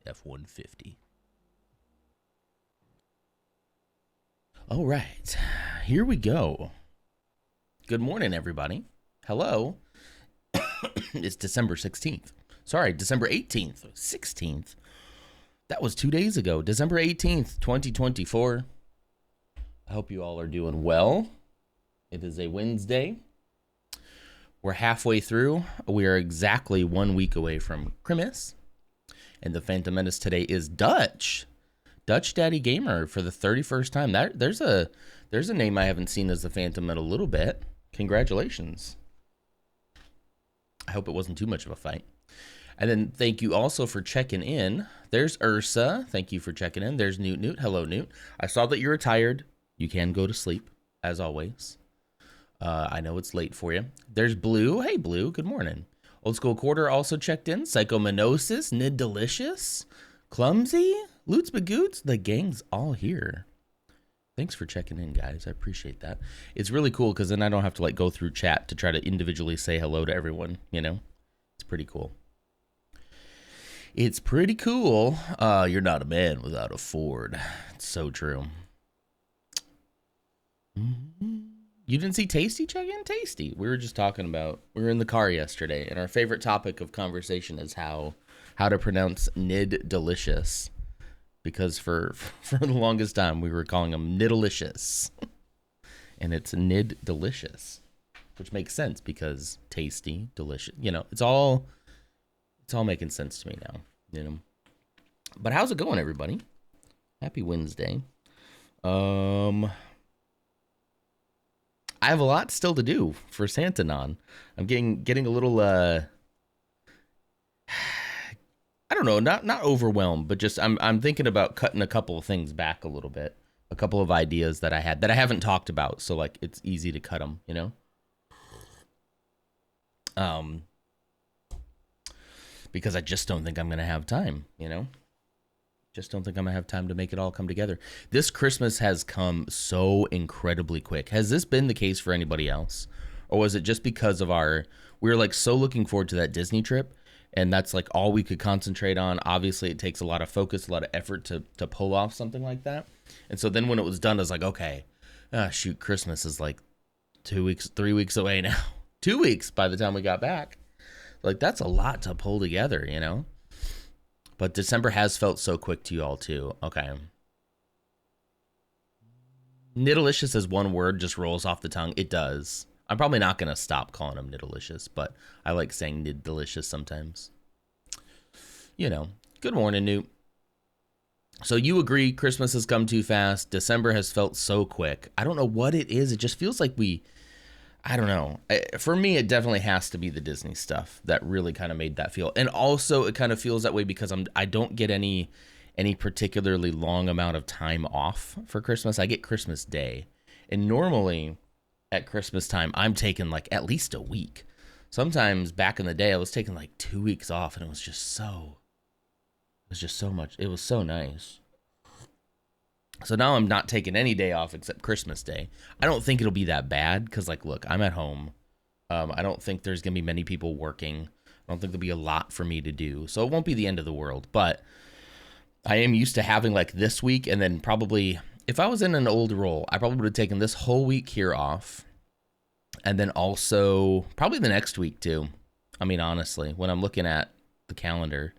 F-150. All right, here we go. Good morning, everybody. Hello. It's December 16th. Sorry, December 18th, 16th. That was 2 days ago, December 18th, 2024. I hope you all are doing well. It is a Wednesday. We're halfway through. We are exactly 1 week away from Christmas. And the Phantom Menace today is Dutch Daddy Gamer for the 31st time. There's a name I haven't seen as the Phantom in a little bit. Congratulations. I hope it wasn't too much of a fight. And then thank you also for checking in. There's Ursa. Thank you for checking in. There's Newt. Hello, Newt. I saw that you're tired. You can go to sleep, as always. I know it's late for you. There's Blue. Hey, Blue. Good morning. Old School Quarter also checked in. Psychomanosis. Nid Delicious. Clumsy. Loots Bagoots. The gang's all here. Thanks for checking in, guys. I appreciate that. It's really cool because then I don't have to go through chat to try to individually say hello to everyone, you know? It's pretty cool. It's pretty cool. You're not a man without a Ford. It's so true. You didn't see Tasty check in? Tasty. We were just talking about, we were in the car yesterday, and our favorite topic of conversation is how to pronounce Nid Delicious. Because for the longest time, we were calling them Nidalicious. And it's Nid Delicious. Which makes sense because tasty, delicious. You know, it's all making sense to me now. You know. But how's it going, everybody? Happy Wednesday. I have a lot still to do for Santanon. I'm getting a little I don't know, not overwhelmed, but just I'm thinking about cutting a couple of things back a little bit, a couple of ideas that I had that I haven't talked about, so it's easy to cut them, you know. Because I just don't think I'm gonna have time, you know. Just don't think I'm gonna have time to make it all come together. This Christmas has come so incredibly quick. Has this been the case for anybody else, or was it just because of we were so looking forward to that Disney trip? And that's all we could concentrate on. Obviously, it takes a lot of focus, a lot of effort to pull off something like that. And so then when it was done, I was like, okay, shoot, Christmas is 2 weeks, 3 weeks away now. 2 weeks by the time we got back. That's a lot to pull together, you know? But December has felt so quick to you all, too. Okay. Nidalicious as one word just rolls off the tongue. It does. I'm probably not going to stop calling them Nidalicious, but I like saying Nidalicious sometimes. You know, good morning, Newt. So you agree Christmas has come too fast. December has felt so quick. I don't know what it is. It just feels like I don't know. For me, it definitely has to be the Disney stuff that really kind of made that feel. And also it kind of feels that way because I don't get any particularly long amount of time off for Christmas. I get Christmas Day. And normally at Christmas time, I'm taking at least a week. Sometimes back in the day, I was taking 2 weeks off, and it was just so much. It was so nice. So now I'm not taking any day off except Christmas Day. I don't think it'll be that bad because, look, I'm at home. I don't think there's going to be many people working. I don't think there'll be a lot for me to do. So it won't be the end of the world. But I am used to having this week and then probably, if I was in an old role, I probably would have taken this whole week here off. And then also probably the next week too. I mean, honestly, when I'm looking at the calendar,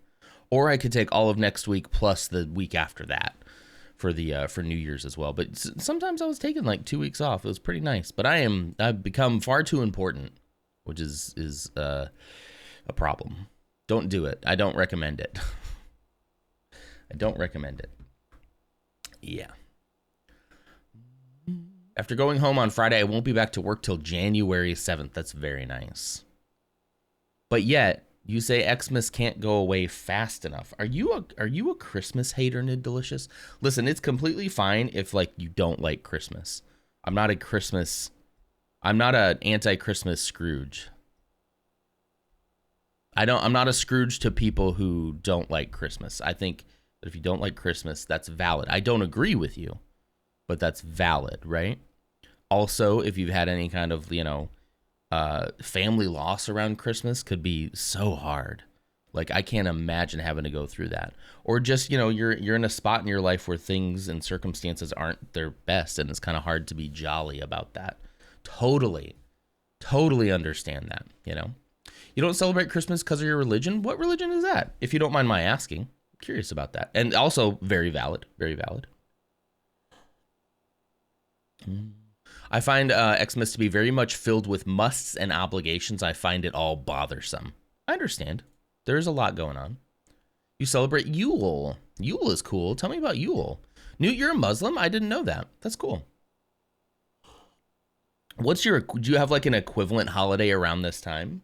or I could take all of next week plus the week after that for New Year's as well. But sometimes I was taking 2 weeks off. It was pretty nice. But I've become far too important, which is a problem. Don't do it. I don't recommend it. I don't recommend it. Yeah. After going home on Friday, I won't be back to work till January 7th. That's very nice. But yet, you say Xmas can't go away fast enough. Are you a Christmas hater, Nid Delicious? Listen, it's completely fine if you don't like Christmas. I'm not an anti-Christmas Scrooge. I'm not a Scrooge to people who don't like Christmas. I think that if you don't like Christmas, that's valid. I don't agree with you, but that's valid, right? Also, if you've had any kind of, family loss around Christmas, could be so hard. Like I can't imagine having to go through that. Or just, you're in a spot in your life where things and circumstances aren't their best and it's kind of hard to be jolly about that. Totally. Totally understand that, You don't celebrate Christmas because of your religion? What religion is that? If you don't mind my asking. Curious about that. And also very valid. Very valid. I find Xmas to be very much filled with musts and obligations. I find it all bothersome. I understand. There's a lot going on. You celebrate Yule. Yule is cool. Tell me about Yule. You're a Muslim? I didn't know that. That's cool. Do you have like an equivalent holiday around this time?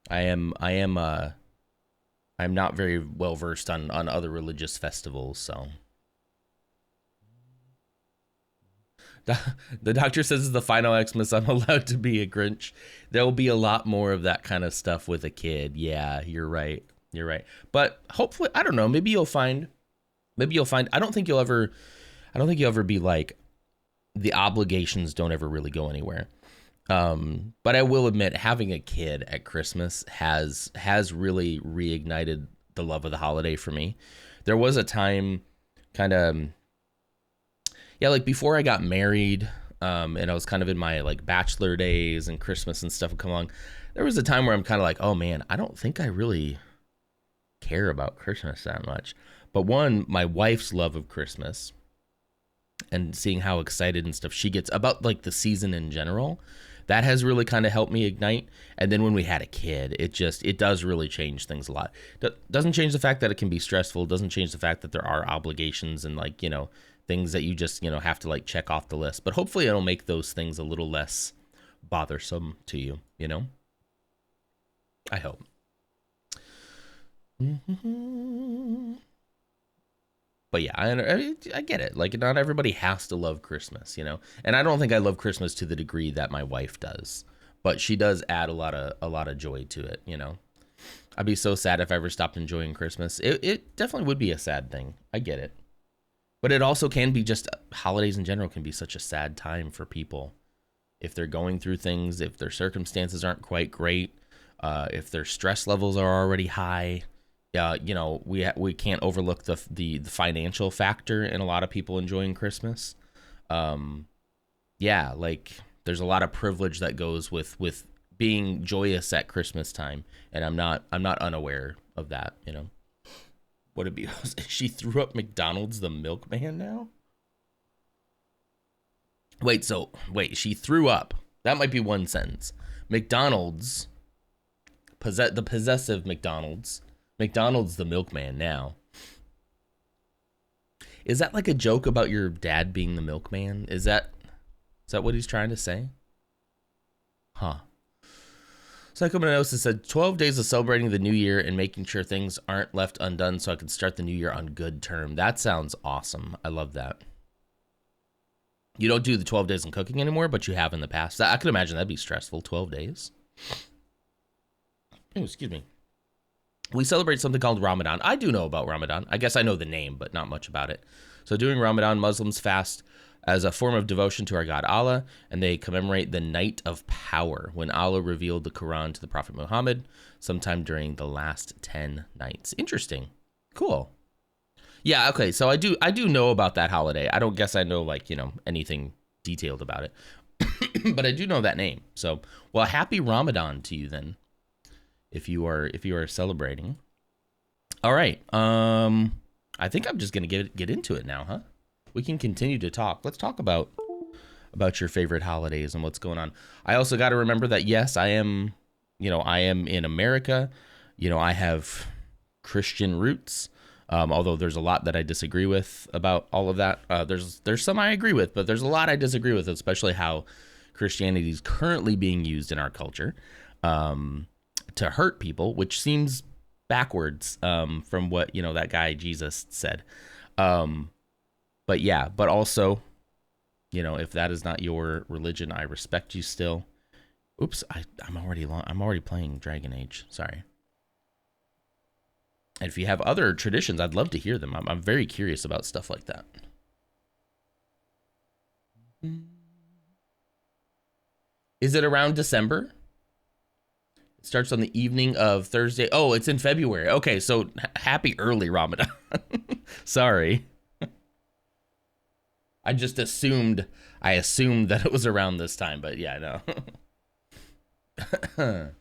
I'm not very well versed on other religious festivals, so. The doctor says it's the final Xmas. I'm allowed to be a Grinch. There'll be a lot more of that kind of stuff with a kid. Yeah, you're right. You're right. But hopefully, I don't know. Maybe you'll find. I don't think you'll ever be like, the obligations don't ever really go anywhere. But I will admit, having a kid at Christmas has really reignited the love of the holiday for me. There was a time, kind of. Yeah, like before I got married, and I was kind of in my like bachelor days and Christmas and stuff would come along, there was a time where I'm kind of like, oh man, I don't think I really care about Christmas that much. But one, my wife's love of Christmas and seeing how excited and stuff she gets about like the season in general, that has really kind of helped me ignite. And then when we had a kid, it does really change things a lot. Doesn't change the fact that it can be stressful. Doesn't change the fact that there are obligations and like, things that you just, have to like check off the list. But hopefully it'll make those things a little less bothersome to you, I hope. But yeah, I get it. Like, not everybody has to love Christmas, And I don't think I love Christmas to the degree that my wife does. But she does add a lot of joy to it, I'd be so sad if I ever stopped enjoying Christmas. It definitely would be a sad thing. I get it. But it also can be just, holidays in general can be such a sad time for people. If they're going through things, if their circumstances aren't quite great, if their stress levels are already high, we can't overlook the financial factor in a lot of people enjoying Christmas. Like there's a lot of privilege that goes with being joyous at Christmas time, and I'm not unaware of that, Would it be? She threw up McDonald's the milkman now? Wait, she threw up. That might be one sentence. McDonald's, the possessive McDonald's the milkman now. Is that like a joke about your dad being the milkman? Is that what he's trying to say? Huh. Psychomanosis said 12 days of celebrating the new year and making sure things aren't left undone so I can start the new year on good term. That sounds awesome. I love that. You don't do the 12 days of cooking anymore, but you have in the past. I could imagine that'd be stressful, 12 days. Oh, excuse me. We celebrate something called Ramadan. I do know about Ramadan. I guess I know the name, but not much about it. So during Ramadan, Muslims fast as a form of devotion to our God Allah, and they commemorate the Night of Power, when Allah revealed the Quran to the Prophet Muhammad sometime during the last 10 nights. Interesting. Cool. Yeah, okay, so I do know about that holiday. I don't guess I know, like, anything detailed about it. But I do know that name. So, well, happy Ramadan to you then, if you are celebrating. All right. I think I'm just going to get into it now, huh? We can continue to talk. Let's talk about your favorite holidays and what's going on. I also got to remember that, yes, I am in America. I have Christian roots, although there's a lot that I disagree with about all of that. There's some I agree with, but there's a lot I disagree with, especially how Christianity is currently being used in our culture to hurt people, which seems backwards from what, that guy Jesus said. But yeah, but also, if that is not your religion, I respect you still. Oops, I'm already playing Dragon Age. Sorry. And if you have other traditions, I'd love to hear them. I'm very curious about stuff like that. Is it around December? Starts on the evening of Thursday. Oh, it's in February. Okay, so happy early Ramadan. Sorry. I assumed that it was around this time, but yeah, no.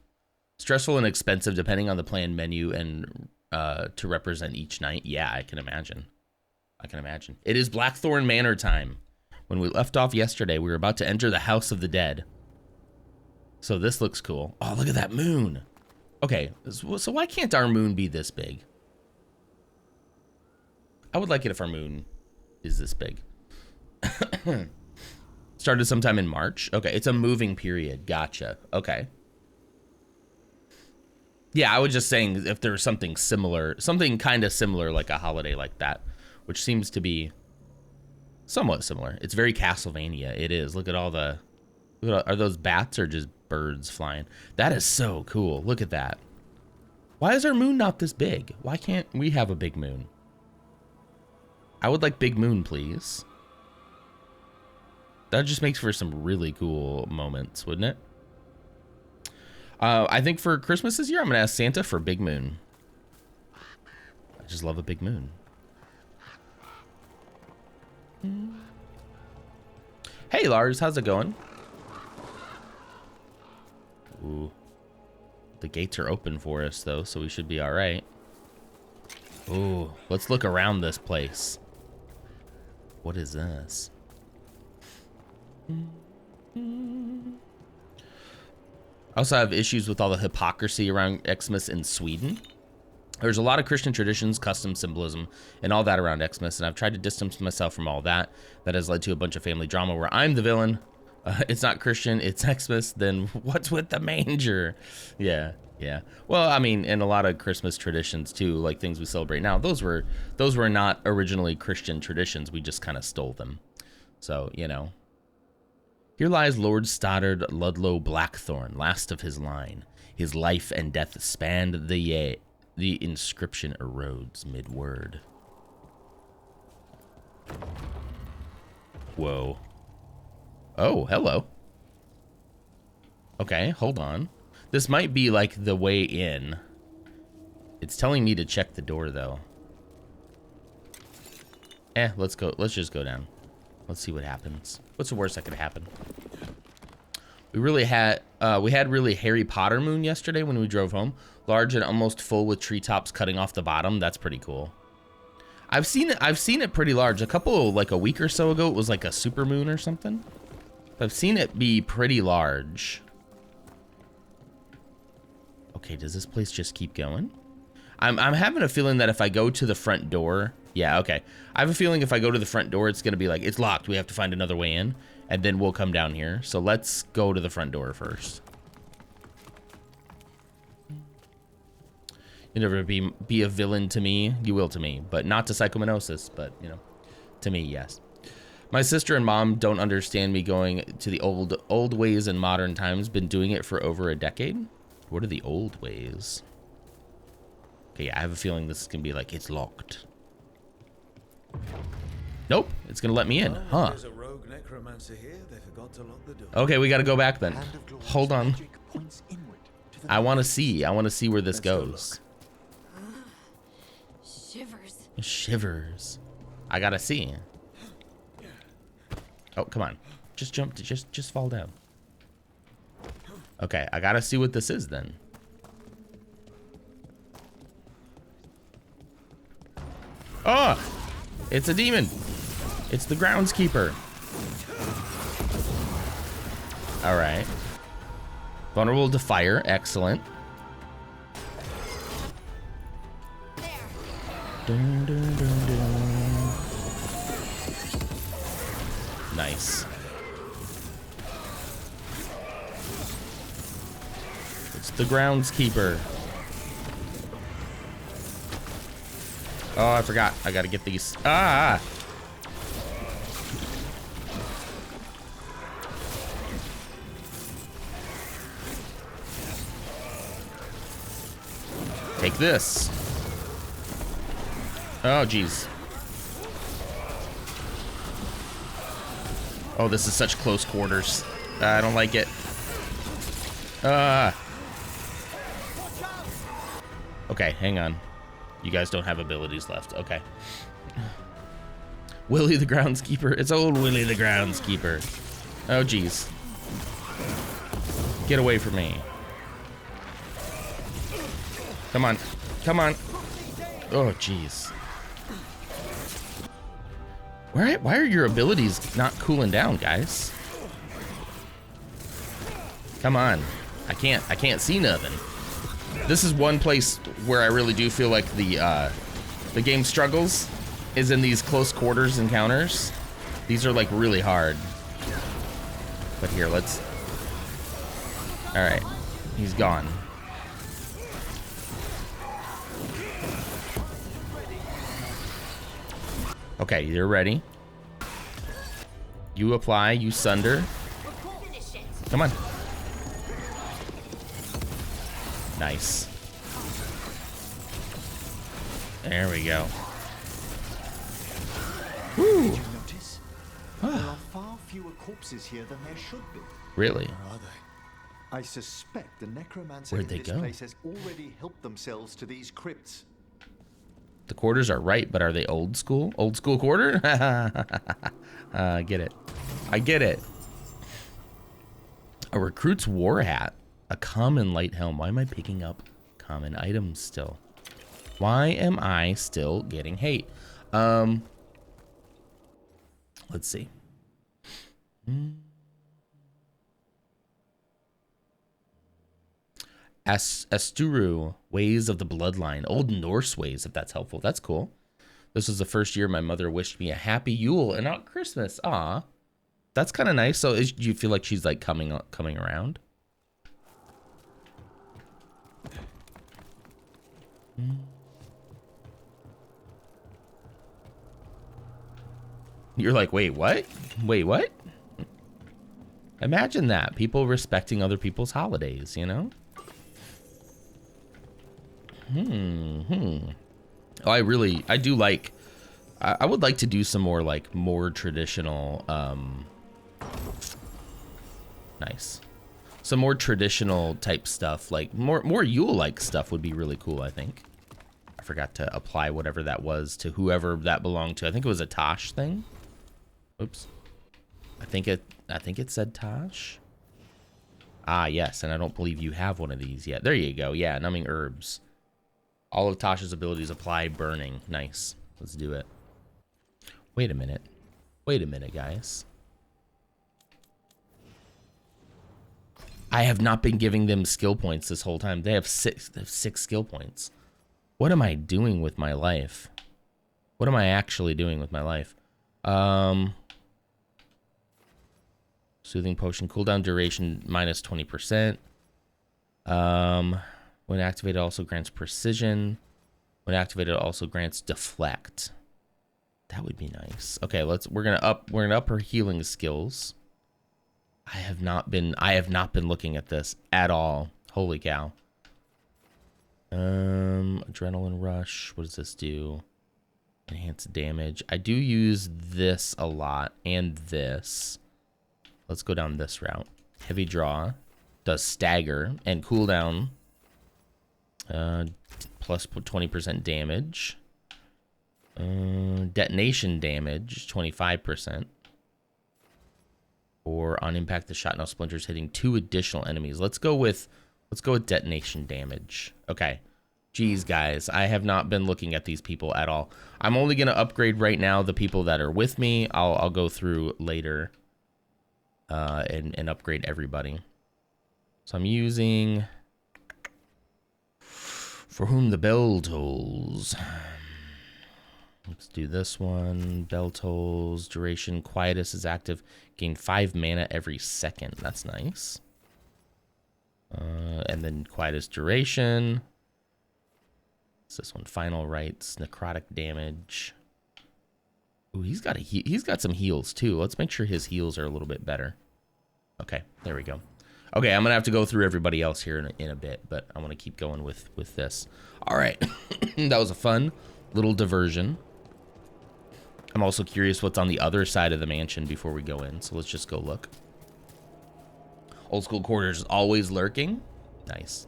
Stressful and expensive depending on the planned menu and to represent each night. Yeah, I can imagine. It is Blackthorn Manor time. When we left off yesterday, we were about to enter the House of the Dead. So this looks cool. Oh, look at that moon. Okay, so why can't our moon be this big? I would like it if our moon is this big. Started sometime in March. Okay, it's a moving period. Gotcha. Okay. Yeah, I was just saying if there's something similar, something kind of similar like a holiday like that, which seems to be somewhat similar. It's very Castlevania. It is. Look at all the... Are those bats or just birds flying? That is so cool. Look at that. Why is our moon not this big? Why can't we have a big moon? I would like big moon, please. That just makes for some really cool moments, wouldn't it? I think for Christmas this year, I'm going to ask Santa for big moon. I just love a big moon. Hey, Lars, how's it going? Ooh. The gates are open for us, though, so we should be all right. Ooh, let's look around this place. What is this? I also have issues with all the hypocrisy around Xmas in Sweden. There's a lot of Christian traditions, custom symbolism, and all that around Xmas, and I've tried to distance myself from all that. That has led to a bunch of family drama where I'm the villain. It's not Christian, it's Xmas, then what's with the manger? Yeah. Well, I mean, and a lot of Christmas traditions too, like things we celebrate now, those were not originally Christian traditions. We just kind of stole them. So, you know. Here lies Lord Stoddard Ludlow Blackthorn, last of his line. His life and death spanned the yea. The inscription erodes mid-word. Whoa. Oh, hello. Okay, hold on. This might be like the way in. It's telling me to check the door, though. Let's go. Let's just go down. Let's see what happens. What's the worst that could happen? We had really Harry Potter moon yesterday when we drove home. Large and almost full with treetops cutting off the bottom. That's pretty cool. I've seen it pretty large. Like a week or so ago, it was like a super moon or something. I've seen it be pretty large. Okay, does this place just keep going? I'm having a feeling that if I go to the front door, yeah, okay. I have a feeling if I go to the front door, it's gonna be like, it's locked, we have to find another way in, and then we'll come down here. So let's go to the front door first. You'll never be a villain to me. You will to me, but not to psychomanosis, but, you know, to me, yes. My sister and mom don't understand me going to the old ways in modern times. Been doing it for over a decade. What are the old ways? Okay, I have a feeling this is gonna be like, it's locked. Nope, it's gonna let me in, huh? There's a rogue necromancer here. They forgot to lock the door. Okay, we gotta go back then. Hold on. I wanna see where this goes. Shivers. Shivers. I gotta see. Oh, come on. Just jump, just fall down. Okay, I gotta see what this is then. Oh! It's a demon. It's the groundskeeper. All right. Vulnerable to fire. Excellent. Dun, dun, dun, dun. Nice. It's the groundskeeper. Oh, I forgot. I gotta get these. Ah! Take this. Oh, geez. Oh, this is such close quarters. I don't like it. Okay, hang on. You guys don't have abilities left. Okay. Willie the Groundskeeper. It's old Willie the Groundskeeper. Oh, geez. Get away from me. Come on. Come on. Oh, jeez. Why are your abilities not cooling down, guys? Come on. I can't see nothing. This is one place where I really do feel like the game struggles is in these close quarters encounters. These are like really hard. But here, let's... All right, he's gone. Okay, you're ready. You apply, you sunder. Come on. Nice. There we go. Woo. Did you notice? There are far fewer corpses here than there should be. Really? Where are they? I suspect the necromancer Where'd in they this go? place has already helped themselves to these crypts. The quarters are right, but are they old school? Old school quarter? I get it. I get it. A recruit's war hat. A common light helm. Why am I picking up common items still? Why am I still getting hate? Let's see. Asturu, Ways of the Bloodline. Old Norse ways, if that's helpful. That's cool. This was the first year my mother wished me a happy Yule and not Christmas. Aw. That's kind of nice. So do you feel like she's like coming around? You're like, wait, what? Wait, what? Imagine that. People respecting other people's holidays, you know? Oh, I do like, I would like to do some more, like, more traditional, nice. Some more traditional type stuff, like more Yule-like stuff would be really cool, I think. I forgot to apply whatever that was to whoever that belonged to. I think it was a Tosh thing. Oops. I think it said Tosh. Ah, yes, and I don't believe you have one of these yet. There you go. Yeah, numbing herbs. All of Tosh's abilities apply burning. Nice. Let's do it. Wait a minute. Wait a minute, guys. I have not been giving them skill points this whole time. They have six skill points. What am I doing with my life? What am I actually doing with my life? Soothing potion, cooldown duration minus 20%. When activated, also grants precision. When activated, also grants deflect. That would be nice. Okay, we're gonna up her healing skills. I have not been looking at this at all. Holy cow. Adrenaline rush. What does this do? Enhanced damage. I do use this a lot and this. Let's go down this route. Heavy draw does stagger and cooldown. Plus 20% damage. Detonation damage 25%. Or on impact, the shot now splinters, hitting 2 additional enemies. Let's go with detonation damage. Okay. Geez, guys, I have not been looking at these people at all. I'm only gonna upgrade right now the people that are with me. I'll go through later and upgrade everybody. So I'm using For Whom the Bell Tolls. Let's do this one. Bell tolls. Duration. Quietus is active. Gain 5 mana every second. That's nice. And then Quietus duration. What's this one? Final rites. Necrotic damage. Ooh, he's got some heals too. Let's make sure his heals are a little bit better. Okay, there we go. Okay, I'm gonna have to go through everybody else here in a bit, but I want to keep going with this. All right, that was a fun little diversion. I'm also curious what's on the other side of the mansion before we go in, so let's just go look. Old school quarters always lurking. Nice.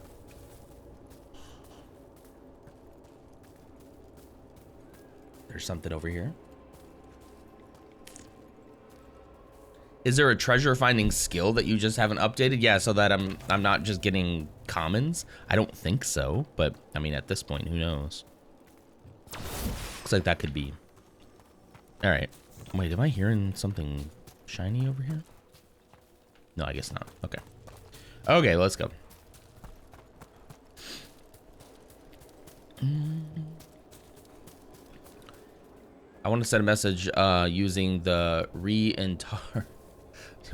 There's something over here. Is there a treasure finding skill that you just haven't updated? Yeah, so that I'm not just getting commons. I don't think so, but I mean at this point, who knows? Looks like that could be. All right. Wait, am I hearing something shiny over here? No, I guess not. Okay. Okay, let's go. I want to send a message using the re-entar.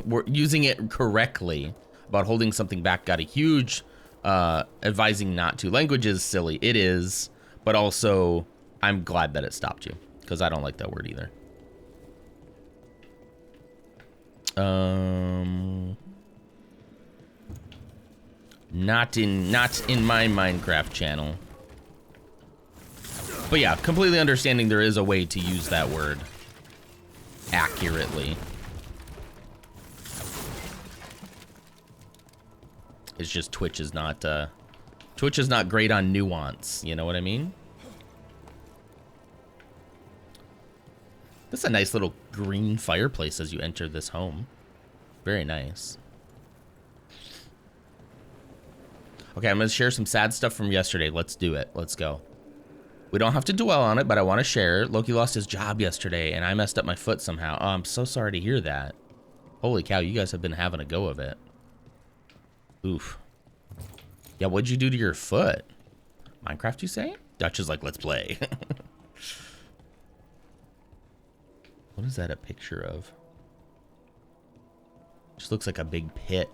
We're using it correctly about holding something back. Got a huge advising not to. Language is silly. It is, but also I'm glad that it stopped you because I don't like that word either. Not in my Minecraft channel. But yeah, completely understanding there is a way to use that word accurately. It's just Twitch is not great on nuance, you know what I mean? That's a nice little green fireplace as you enter this home. Very nice. Okay, I'm gonna share some sad stuff from yesterday. Let's do it. Let's go. We don't have to dwell on it, but I want to share. Loki lost his job yesterday, and I messed up my foot somehow. Oh, I'm so sorry to hear that. Holy cow, you guys have been having a go of it. Oof. Yeah, what'd you do to your foot? Minecraft, you say? Dutch is like, let's play. What is that a picture of? Just looks like a big pit.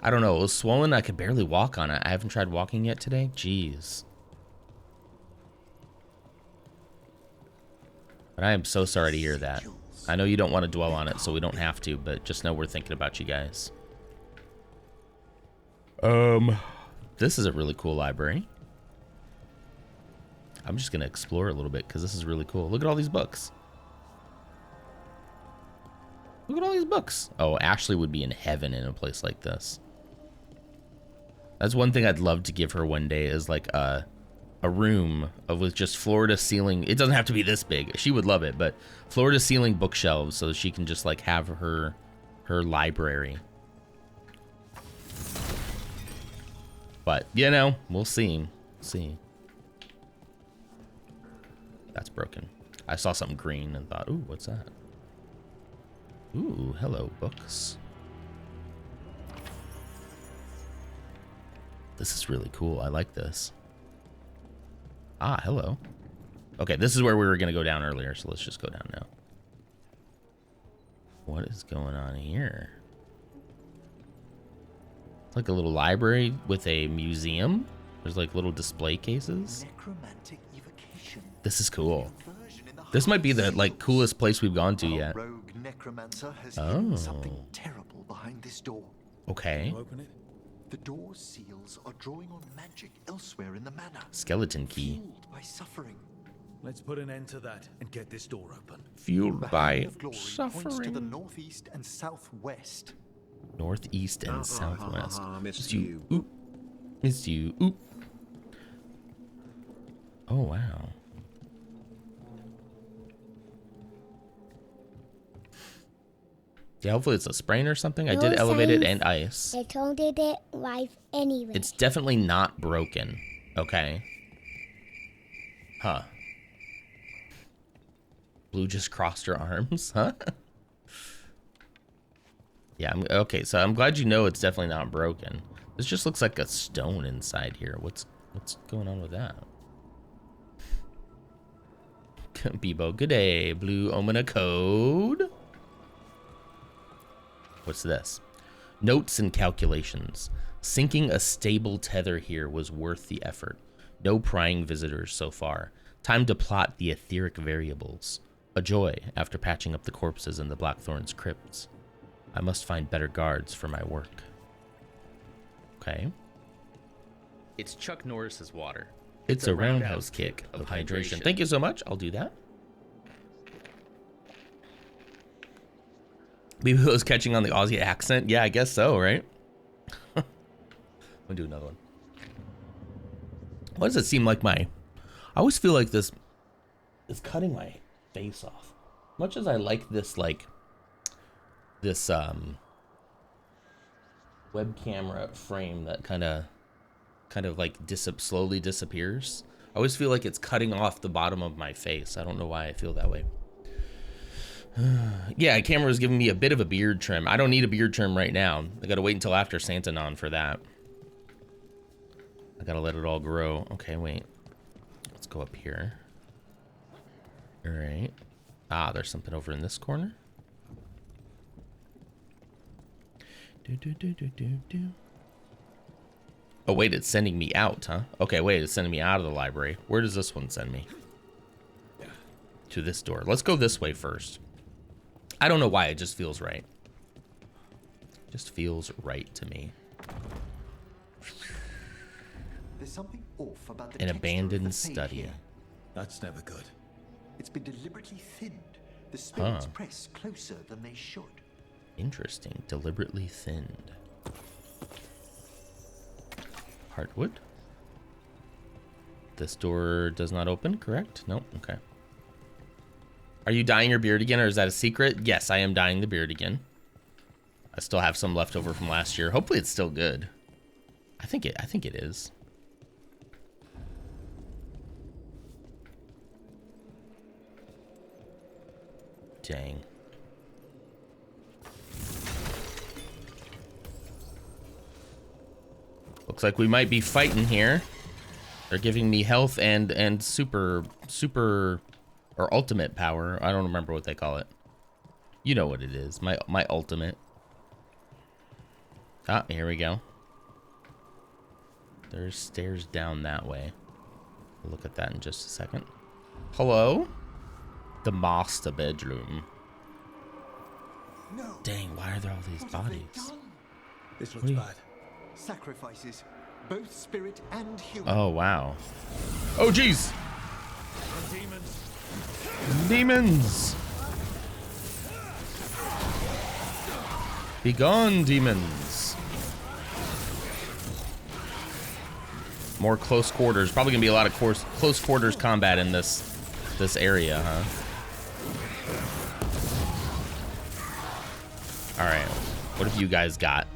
I don't know. It was swollen. I could barely walk on it. I haven't tried walking yet today. Jeez. But I am so sorry to hear that. I know you don't want to dwell on it, so we don't have to, but just know we're thinking about you guys. This is a really cool library. I'm just going to explore a little bit because this is really cool. Look at all these books. Look at all these books. Oh, Ashley would be in heaven in a place like this. That's one thing I'd love to give her one day is like a room with just floor to ceiling. It doesn't have to be this big. She would love it, but floor to ceiling bookshelves so she can just like have her library. But, you know, we'll see. See. That's broken. I saw something green and thought, ooh, what's that? Ooh, hello, books. This is really cool. I like this. Ah, hello. Okay, this is where we were going to go down earlier, so let's just go down now. What is going on here? It's like a little library with a museum. There's like little display cases. Necromantic evocation. This is cool. This might be the like coolest place we've gone to yet. Rogue necromancer has hidden something terrible behind this door. Okay. Open it. The door's seals are drawing on magic elsewhere in the manor. Skeleton key. Fueled by suffering. Let's put an end to that and get this door open. Fueled The by hand of glory points to the suffering. northeast and southwest. Northeast and southwest. Missed you. Oop. Missed you. Oop. Oh, wow. Yeah, hopefully it's a sprain or something. I did elevate it and ice. I told it live anyway. It's definitely not broken. Okay. Huh. Blue just crossed her arms, huh? Yeah, okay, so I'm glad you know it's definitely not broken. This just looks like a stone inside here. What's going on with that? Bebo, good day. Blue Omen code. What's this? Notes and calculations. Sinking a stable tether here was worth the effort. No prying visitors so far. Time to plot the etheric variables. A joy after patching up the corpses in the Blackthorn's crypts. I must find better guards for my work. Okay. It's Chuck Norris's water. It's a roundhouse kick of hydration. Thank you so much. I'll do that. Maybe it was catching on the Aussie accent. Yeah, I guess so, right? I'll do another one. Why does it seem like my I always feel like this is cutting my face off. Much as I like this, like, this web camera frame that kind of like slowly disappears. I always feel like it's cutting off the bottom of my face. I don't know why I feel that way. Yeah, camera is giving me a bit of a beard trim. I don't need a beard trim right now. I gotta wait until after Santanon for that. I gotta let it all grow. Okay, wait. Let's go up here. All right. Ah, there's something over in this corner. Oh, wait, it's sending me out, huh? Okay, wait, it's sending me out of the library. Where does this one send me? To this door. Let's go this way first. I don't know why, it just feels right. Just feels right to me. There's something off about the An texture of the abandoned fade study. here. That's never good. It's been deliberately thinned. The spirits press closer than they should. Interesting. Deliberately thinned. Heartwood. This door does not open, correct? Nope. Okay. Are you dyeing your beard again, or is that a secret? Yes, I am dyeing the beard again. I still have some left over from last year. Hopefully it's still good. I think it is. Dang. Looks like we might be fighting here. They're giving me health and super or ultimate power. I don't remember what they call it. You know what it is. My ultimate. Ah, here we go. There's stairs down that way. We'll look at that in just a second. Hello? The master bedroom. No. Dang, why are there all these What have they bodies? done? This looks bad. Sacrifices, both spirit and human. Oh, wow. Oh, jeez. Demons. Demons. Be gone, demons. More close quarters. Probably gonna be a lot of close quarters combat in this area, huh? All right. What have you guys got?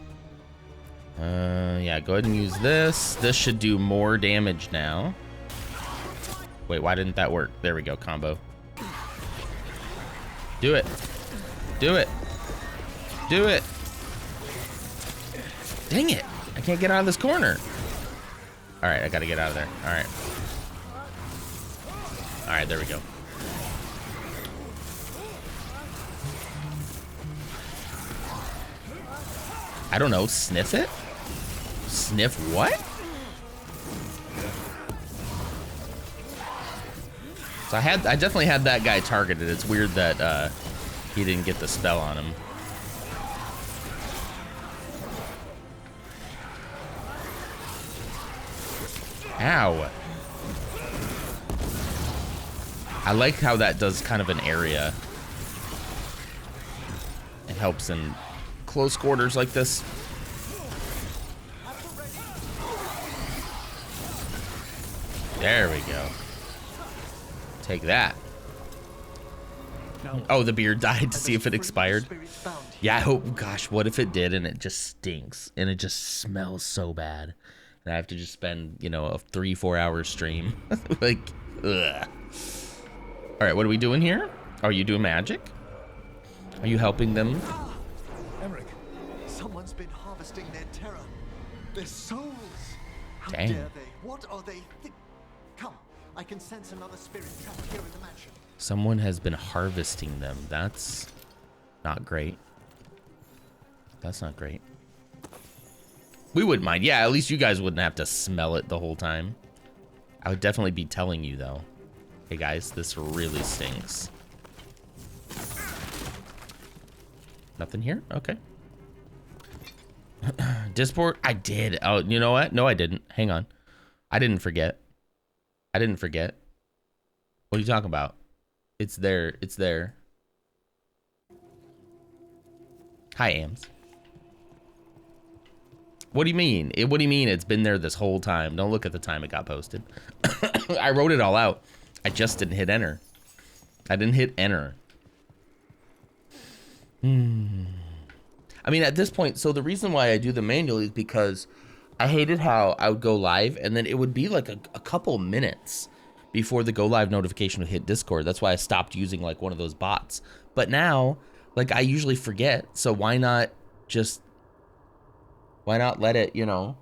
Yeah, go ahead and use this. This should do more damage now. Wait, why didn't that work? There we go, combo. Do it. Do it. Do it. Dang it. I can't get out of this corner. All right, I gotta get out of there. All right. All right, there we go. I don't know, sniff it? Sniff what? So I definitely had that guy targeted. It's weird that he didn't get the spell on him. Ow. I like how that does kind of an area. It helps in close quarters like this. There we go. Take that. Oh, the beard died to see if it expired. Yeah, I hope, gosh, what if it did and it just stinks and it just smells so bad. And I have to just spend, you know, a 3-4 hour stream. Like, ugh. All right, what are we doing here? Are you doing magic? Are you helping them? Emmerich, someone's been harvesting their terror. Their souls. How Dang. dare they? What are they? Come, I can sense another spirit trapped here in the mansion. Someone has been harvesting them. That's not great. That's not great. We wouldn't mind. Yeah, at least you guys wouldn't have to smell it the whole time. I would definitely be telling you, though. Hey, guys, this really stinks. Nothing here? Okay. Disport? I did. Oh, you know what? No, I didn't. Hang on. I didn't forget. I didn't forget. What are you talking about? It's there. It's there. Hi, Ams. What do you mean? What do you mean it's been there this whole time? Don't look at the time it got posted. I wrote it all out. I just didn't hit enter. I didn't hit enter. I mean, at this point, so the reason why I do the manual is because I hated how I would go live and then it would be like a couple minutes before the go live notification would hit Discord. That's why I stopped using like one of those bots. But now, like I usually forget. So why not let it, you know?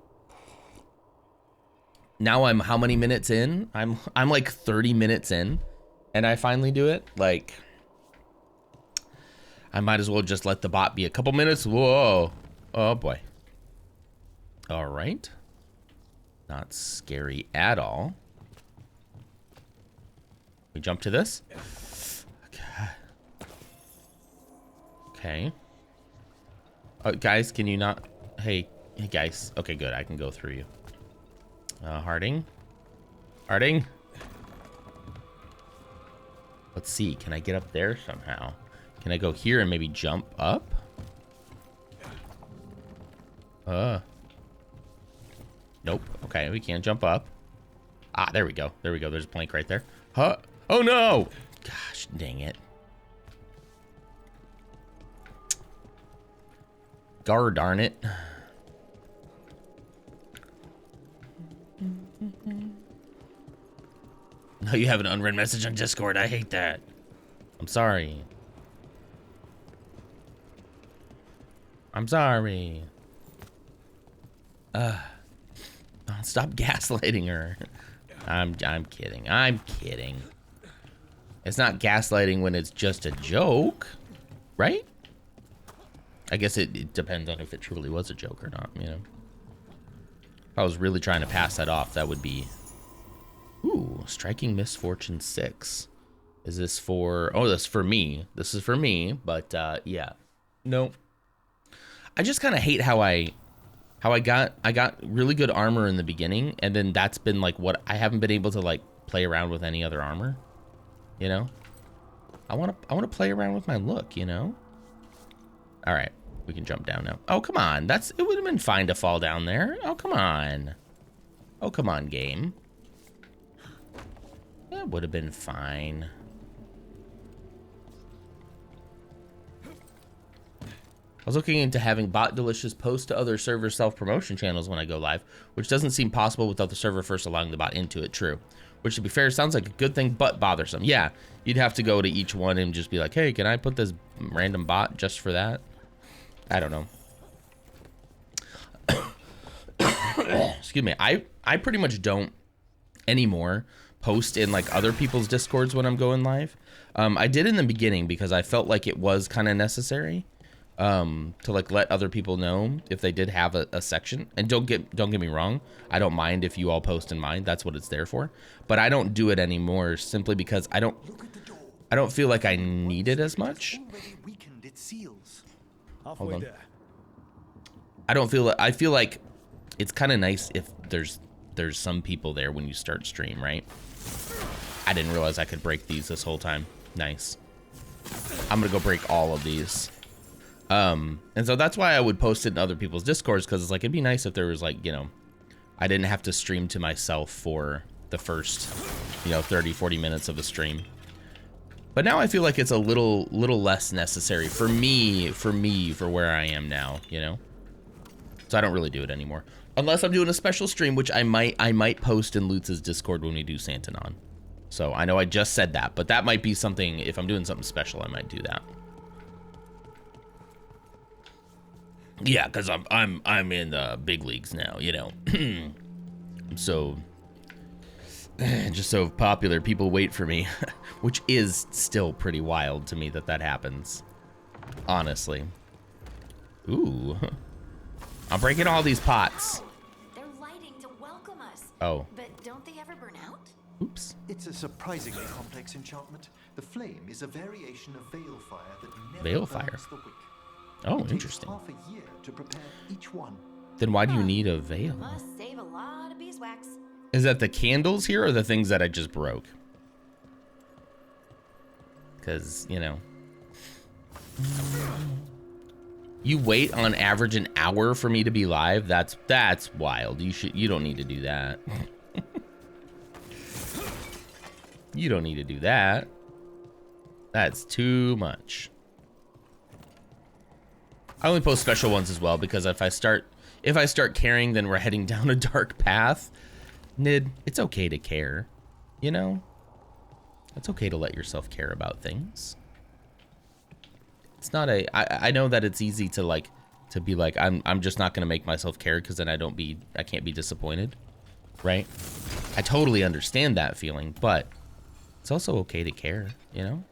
Now I'm how many minutes in? I'm like 30 minutes in and I finally do it. Like I might as well just let the bot be a couple minutes. Whoa. Oh boy. All right. Not scary at all. We jump to this. Okay. Guys, can you not? Hey guys. Okay, good. I can go through you. Harding. Let's see. Can I get up there somehow? Can I go here and maybe jump up? Nope. Okay, we can't jump up. Ah, there we go. There we go. There's a plank right there. Huh? Oh no! Gosh, dang it. Gar darn it. No, you have an unread message on Discord. I hate that. I'm sorry. I'm sorry. Stop gaslighting her. I'm kidding. I'm kidding. It's not gaslighting when it's just a joke, right? I guess it depends on if it truly was a joke or not, you know. If I was really trying to pass that off, that would be... Ooh, Striking Misfortune 6. Is this for... Oh, that's for me. This is for me, but yeah. No. I just kind of hate how I got really good armor in the beginning, and then that's been like what I haven't been able to like play around with any other armor, you know. I want to play around with my look, you know. All right, we can jump down now. Oh come on, it would have been fine to fall down there. Oh come on, game. That would have been fine. I was looking into having Bot Delicious post to other server self-promotion channels when I go live, which doesn't seem possible without the server first allowing the bot into it. True. Which, to be fair, sounds like a good thing, but bothersome. Yeah, you'd have to go to each one and just be like, hey, can I put this random bot just for that? I don't know. Excuse me. I pretty much don't anymore post in like other people's Discords when I'm going live. I did in the beginning because I felt like it was kind of necessary. To like let other people know if they did have a section. And don't get me wrong, I don't mind if you all post in mine. That's what it's there for. But I don't do it anymore simply because I don't feel like I need it as much. Hold on. I feel like it's kind of nice if there's some people there when you start stream, right? I didn't realize I could break these this whole time. Nice. I'm gonna go break all of these. And so that's why I would post it in other people's Discords, because it's like it'd be nice if there was like, you know, I didn't have to stream to myself for the first, you know, 30-40 minutes of the stream. But now I feel like it's a little less necessary for me for where I am now, you know. So I don't really do it anymore, unless I'm doing a special stream, which I might post in Lutz's Discord when we do Santanon. So I know I just said that, but that might be something. If I'm doing something special, I might do that. Yeah, because I'm in the big leagues now, you know. So just so popular, people wait for me, which is still pretty wild to me that happens. Honestly. Ooh. I'm breaking all these pots. They're lighting to welcome us. Oh. But don't they ever burn out? Oops. It's a surprisingly complex enchantment. The flame is a variation of Veilfire that never Veilfire. burns the wick. Oh, It interesting. takes half a year to prepare each one. Then why do you need a veil? Must save a lot of beeswax. Is that the candles here or the things that I just broke? Because, you know. You wait on average an hour for me to be live? That's wild. You don't need to do that. You don't need to do that. That's too much. I only post special ones as well because if I start caring, then we're heading down a dark path. Nid, it's okay to care, you know? It's okay to let yourself care about things. It's not I know that it's easy to be like, I'm just not gonna make myself care because then I can't be disappointed, right? I totally understand that feeling, but it's also okay to care, you know?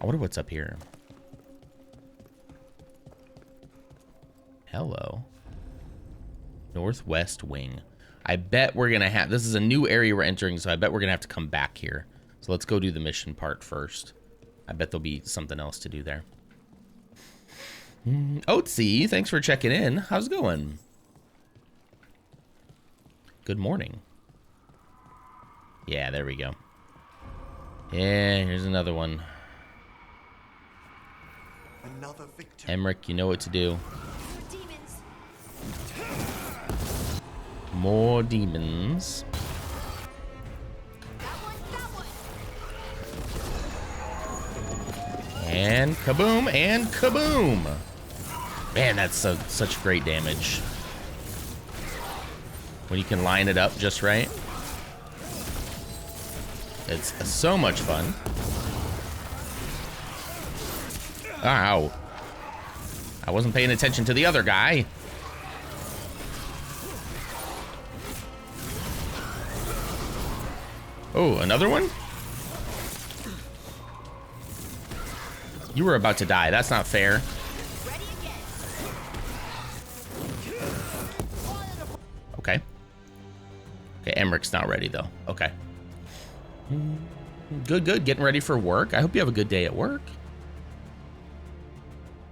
I wonder what's up here. Hello. Northwest wing. I bet we're gonna have, this is a new area we're entering, so I bet we're gonna have to come back here. So let's go do the mission part first. I bet there'll be something else to do there. Oatsy, thanks for checking in. How's it going? Good morning. Yeah, there we go. Yeah, here's another one. Another victory. Emmerich, you know what to do. Demons. More demons. That one. And kaboom, and kaboom. Man, that's such great damage. When you can line it up just right. It's so much fun. Ow. I wasn't paying attention to the other guy. Oh, another one? You were about to die. That's not fair. Ready again. Okay. Okay, Emmerich's not ready though. Okay. Good, good. Getting ready for work. I hope you have a good day at work.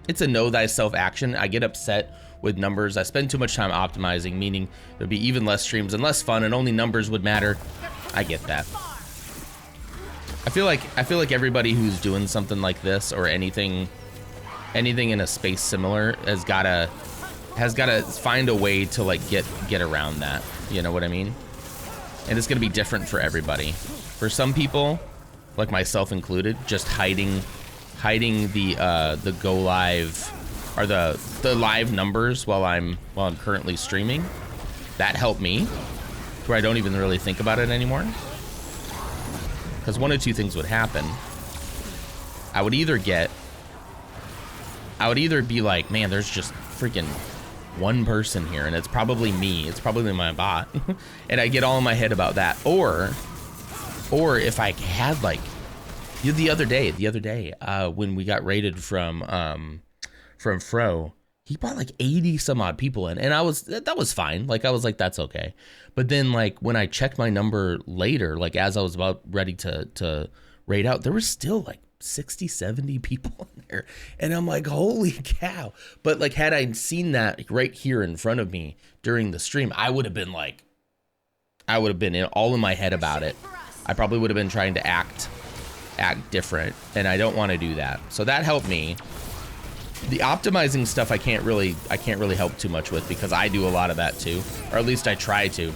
It's a know thyself action. I get upset with numbers. I spend too much time optimizing, meaning there'd be even less streams and less fun and only numbers would matter. I get that. I feel like everybody who's doing something like this or anything in a space similar has gotta find a way to like get around that. You know what I mean? And it's gonna be different for everybody. For some people, like myself included, just hiding the go live or the live numbers while I'm currently streaming, that helped me where I don't even really think about it anymore. Because one of two things would happen. I would either be like, man, there's just freaking one person here and it's probably me, it's probably my bot. And I get all in my head about that. Or if I had like the other day, when we got raided from Fro, he brought like 80 some odd people in, and that was fine. Like I was like, that's okay. But then like when I checked my number later, like as I was about ready to raid out, there was still like 60, 70 people in there. And I'm like, holy cow. But like had I seen that right here in front of me during the stream, I would have been all in my head about it. I probably would have been trying to act different, and I don't want to do that. So that helped me. The optimizing stuff I can't really help too much with because I do a lot of that too, or at least I try to.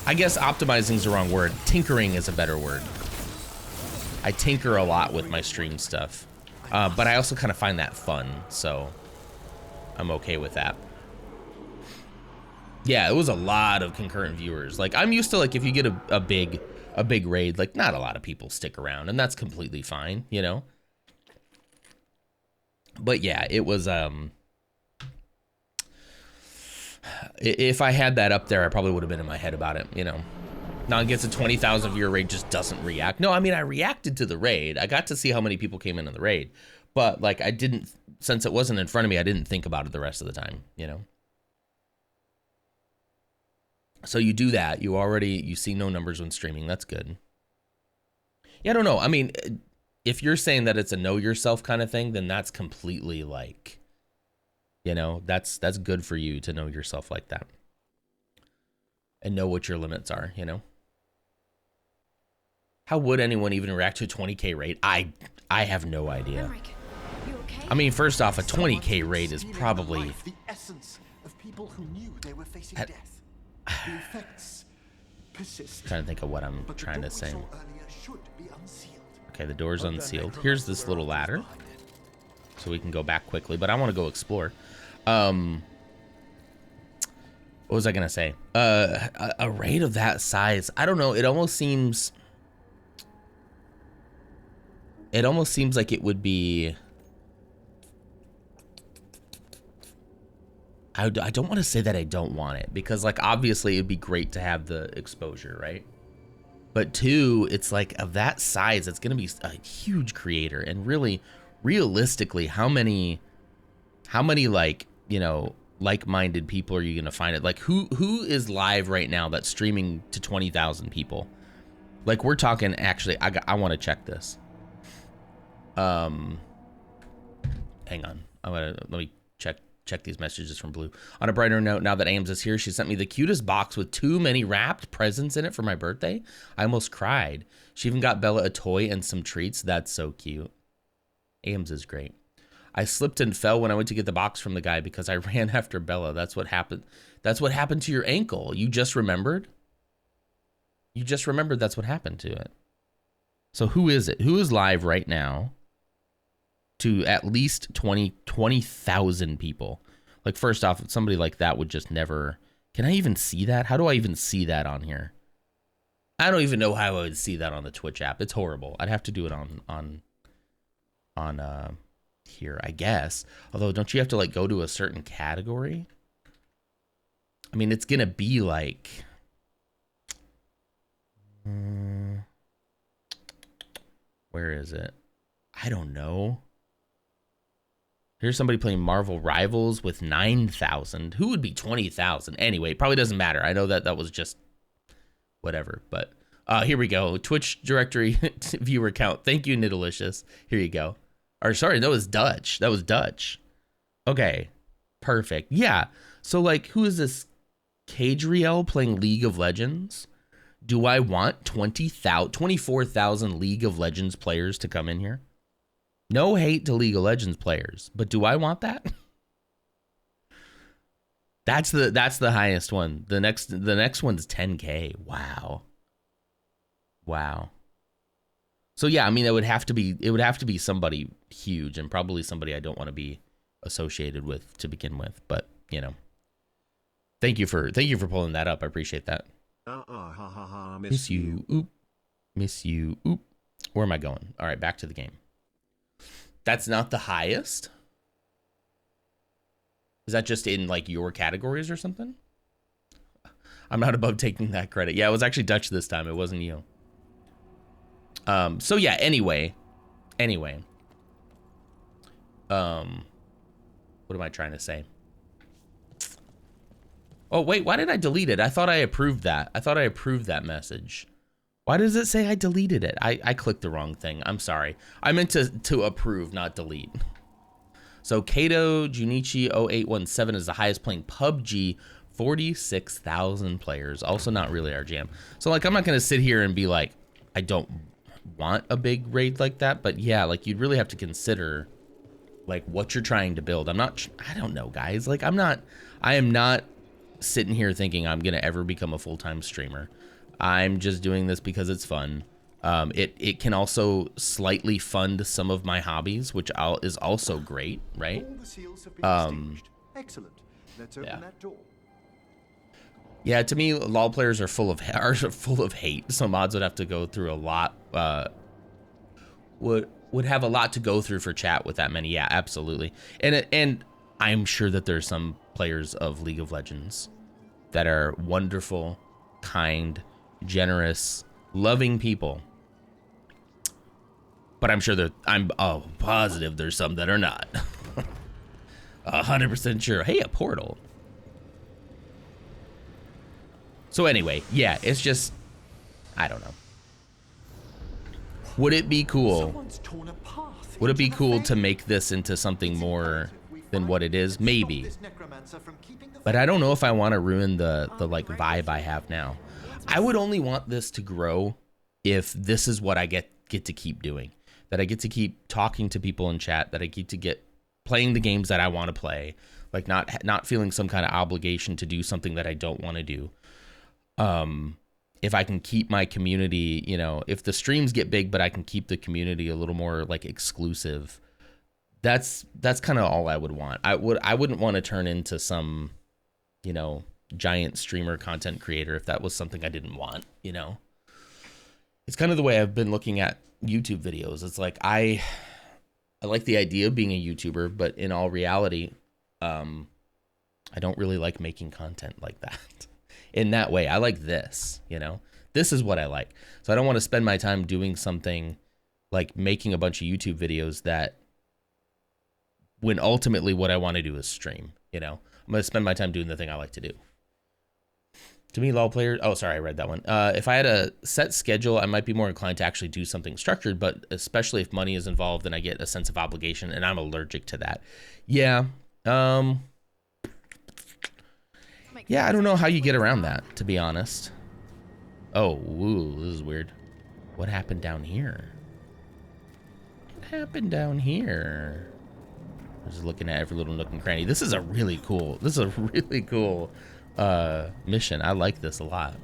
I guess optimizing is the wrong word. Tinkering is a better word. I tinker a lot with my stream stuff, but I also kind of find that fun, so I'm okay with that. Yeah, it was a lot of concurrent viewers. Like I'm used to like if you get a big raid, like not a lot of people stick around, and that's completely fine, you know. But yeah, it was if I had that up there, I probably would have been in my head about it, you know. Now against a 20,000 viewer raid just doesn't react. No, I mean I reacted to the raid. I got to see how many people came into the raid, but like I didn't, since it wasn't in front of me, I didn't think about it the rest of the time, you know. So you do that, you see no numbers when streaming. That's good. Yeah, I don't know. I mean, if you're saying that it's a know yourself kind of thing, then that's completely like, you know, that's good for you to know yourself like that and know what your limits are, you know. How would anyone even react to a 20K rate? I have no idea. Emmerich, you okay? I mean, first off, a 20k raid is probably the essence of people who knew they were facing At- death. The effects persist. trying to think of what I'm But the trying door to we say. saw earlier should be unsealed. Okay, the door's unsealed. Here's this little ladder, so we can go back quickly. But I want to go explore. What was I gonna say? A raid of that size, I don't know. It almost seems like it would be. I don't want to say that I don't want it, because like obviously it'd be great to have the exposure, right? But two, it's like of that size, it's gonna be a huge creator, and really, realistically, how many like, you know, like-minded people are you gonna find it? Like who is live right now that's streaming to 20,000 people? Like we're talking. Actually, I want to check this. Hang on. Let me check these messages from Blue. On a brighter note, now that Ames is here, she sent me the cutest box with too many wrapped presents in it for my birthday. I almost cried. She even got Bella a toy and some treats. That's so cute. Ames is great. I slipped and fell when I went to get the box from the guy because I ran after Bella. That's what happened. That's what happened to your ankle. You just remembered? You just remembered that's what happened to it. So who is it? Who is live right now to at least 20,000 people? Like, first off, somebody like that would just never... Can I even see that? How do I even see that on here? I don't even know how I would see that on the Twitch app. It's horrible. I'd have to do it on here, I guess. Although, don't you have to like go to a certain category? I mean, it's gonna be like... where is it? I don't know. Here's somebody playing Marvel Rivals with 9,000. Who would be 20,000? Anyway, it probably doesn't matter. I know that was just whatever. But here we go. Twitch directory viewer count. Thank you, Nidalicious. Here you go. Or sorry, that was Dutch. That was Dutch. Okay, perfect. Yeah. So like, who is this? Cadriel playing League of Legends? Do I want 24,000 League of Legends players to come in here? No hate to League of Legends players, but do I want that? That's the highest one. The next one's 10K. Wow. So yeah, I mean, it would have to be somebody huge, and probably somebody I don't want to be associated with to begin with. But you know, thank you for pulling that up. I appreciate that. Miss you. Oop. Miss you. Oop. Where am I going? All right, back to the game. That's not the highest? Is that just in like your categories or something? I'm not above taking that credit. Yeah, it was actually Dutch this time. It wasn't you. So yeah, anyway. What am I trying to say? Oh, wait, why did I delete it? I thought I approved that. I thought I approved that message. Why does it say I deleted it? I clicked the wrong thing. I'm sorry. I meant to approve, not delete. So Kato Junichi 0817 is the highest playing PUBG, 46,000 players. Also not really our jam. So like, I'm not going to sit here and be like, I don't want a big raid like that. But yeah, like you'd really have to consider like what you're trying to build. I don't know, guys. Like I am not sitting here thinking I'm going to ever become a full-time streamer. I'm just doing this because it's fun. It can also slightly fund some of my hobbies, which is also great, right? All the seals have been extinguished. Excellent. Let's open that door. Yeah, to me, LoL players are full of hate. So mods would have to go through a lot. Would have a lot to go through for chat with that many. Yeah, absolutely. And I'm sure that there's some players of League of Legends that are wonderful, kind, generous, loving people. But I'm sure I'm positive there's some that are not. 100% sure. Hey, a portal. So anyway, yeah, it's just, I don't know. Would it be cool? Would it be cool to make this into something more than what it is? Maybe. But I don't know if I want to ruin the like vibe I have now. I would only want this to grow if this is what I get to keep doing. That I get to keep talking to people in chat, that I get to get playing the games that I want to play, like not feeling some kind of obligation to do something that I don't want to do. If I can keep my community, you know, if the streams get big, but I can keep the community a little more like exclusive, that's kind of all I would want. I wouldn't want to turn into some, you know, giant streamer content creator if that was something I didn't want, you know. It's kind of the way I've been looking at YouTube videos. It's like I like the idea of being a YouTuber, but in all reality, I don't really like making content like that. In that way, I like this, you know. This is what I like. So I don't want to spend my time doing something like making a bunch of YouTube videos that, when ultimately what I want to do is stream, you know. I'm going to spend my time doing the thing I like to do. To me, LoL players... Oh, sorry, I read that one. If I had a set schedule, I might be more inclined to actually do something structured, but especially if money is involved, then I get a sense of obligation, and I'm allergic to that. Yeah. Yeah, I don't know how you get around that, to be honest. Oh, woo, this is weird. What happened down here? What happened down here? I was looking at every little nook and cranny. This is a really cool mission. I like this a lot.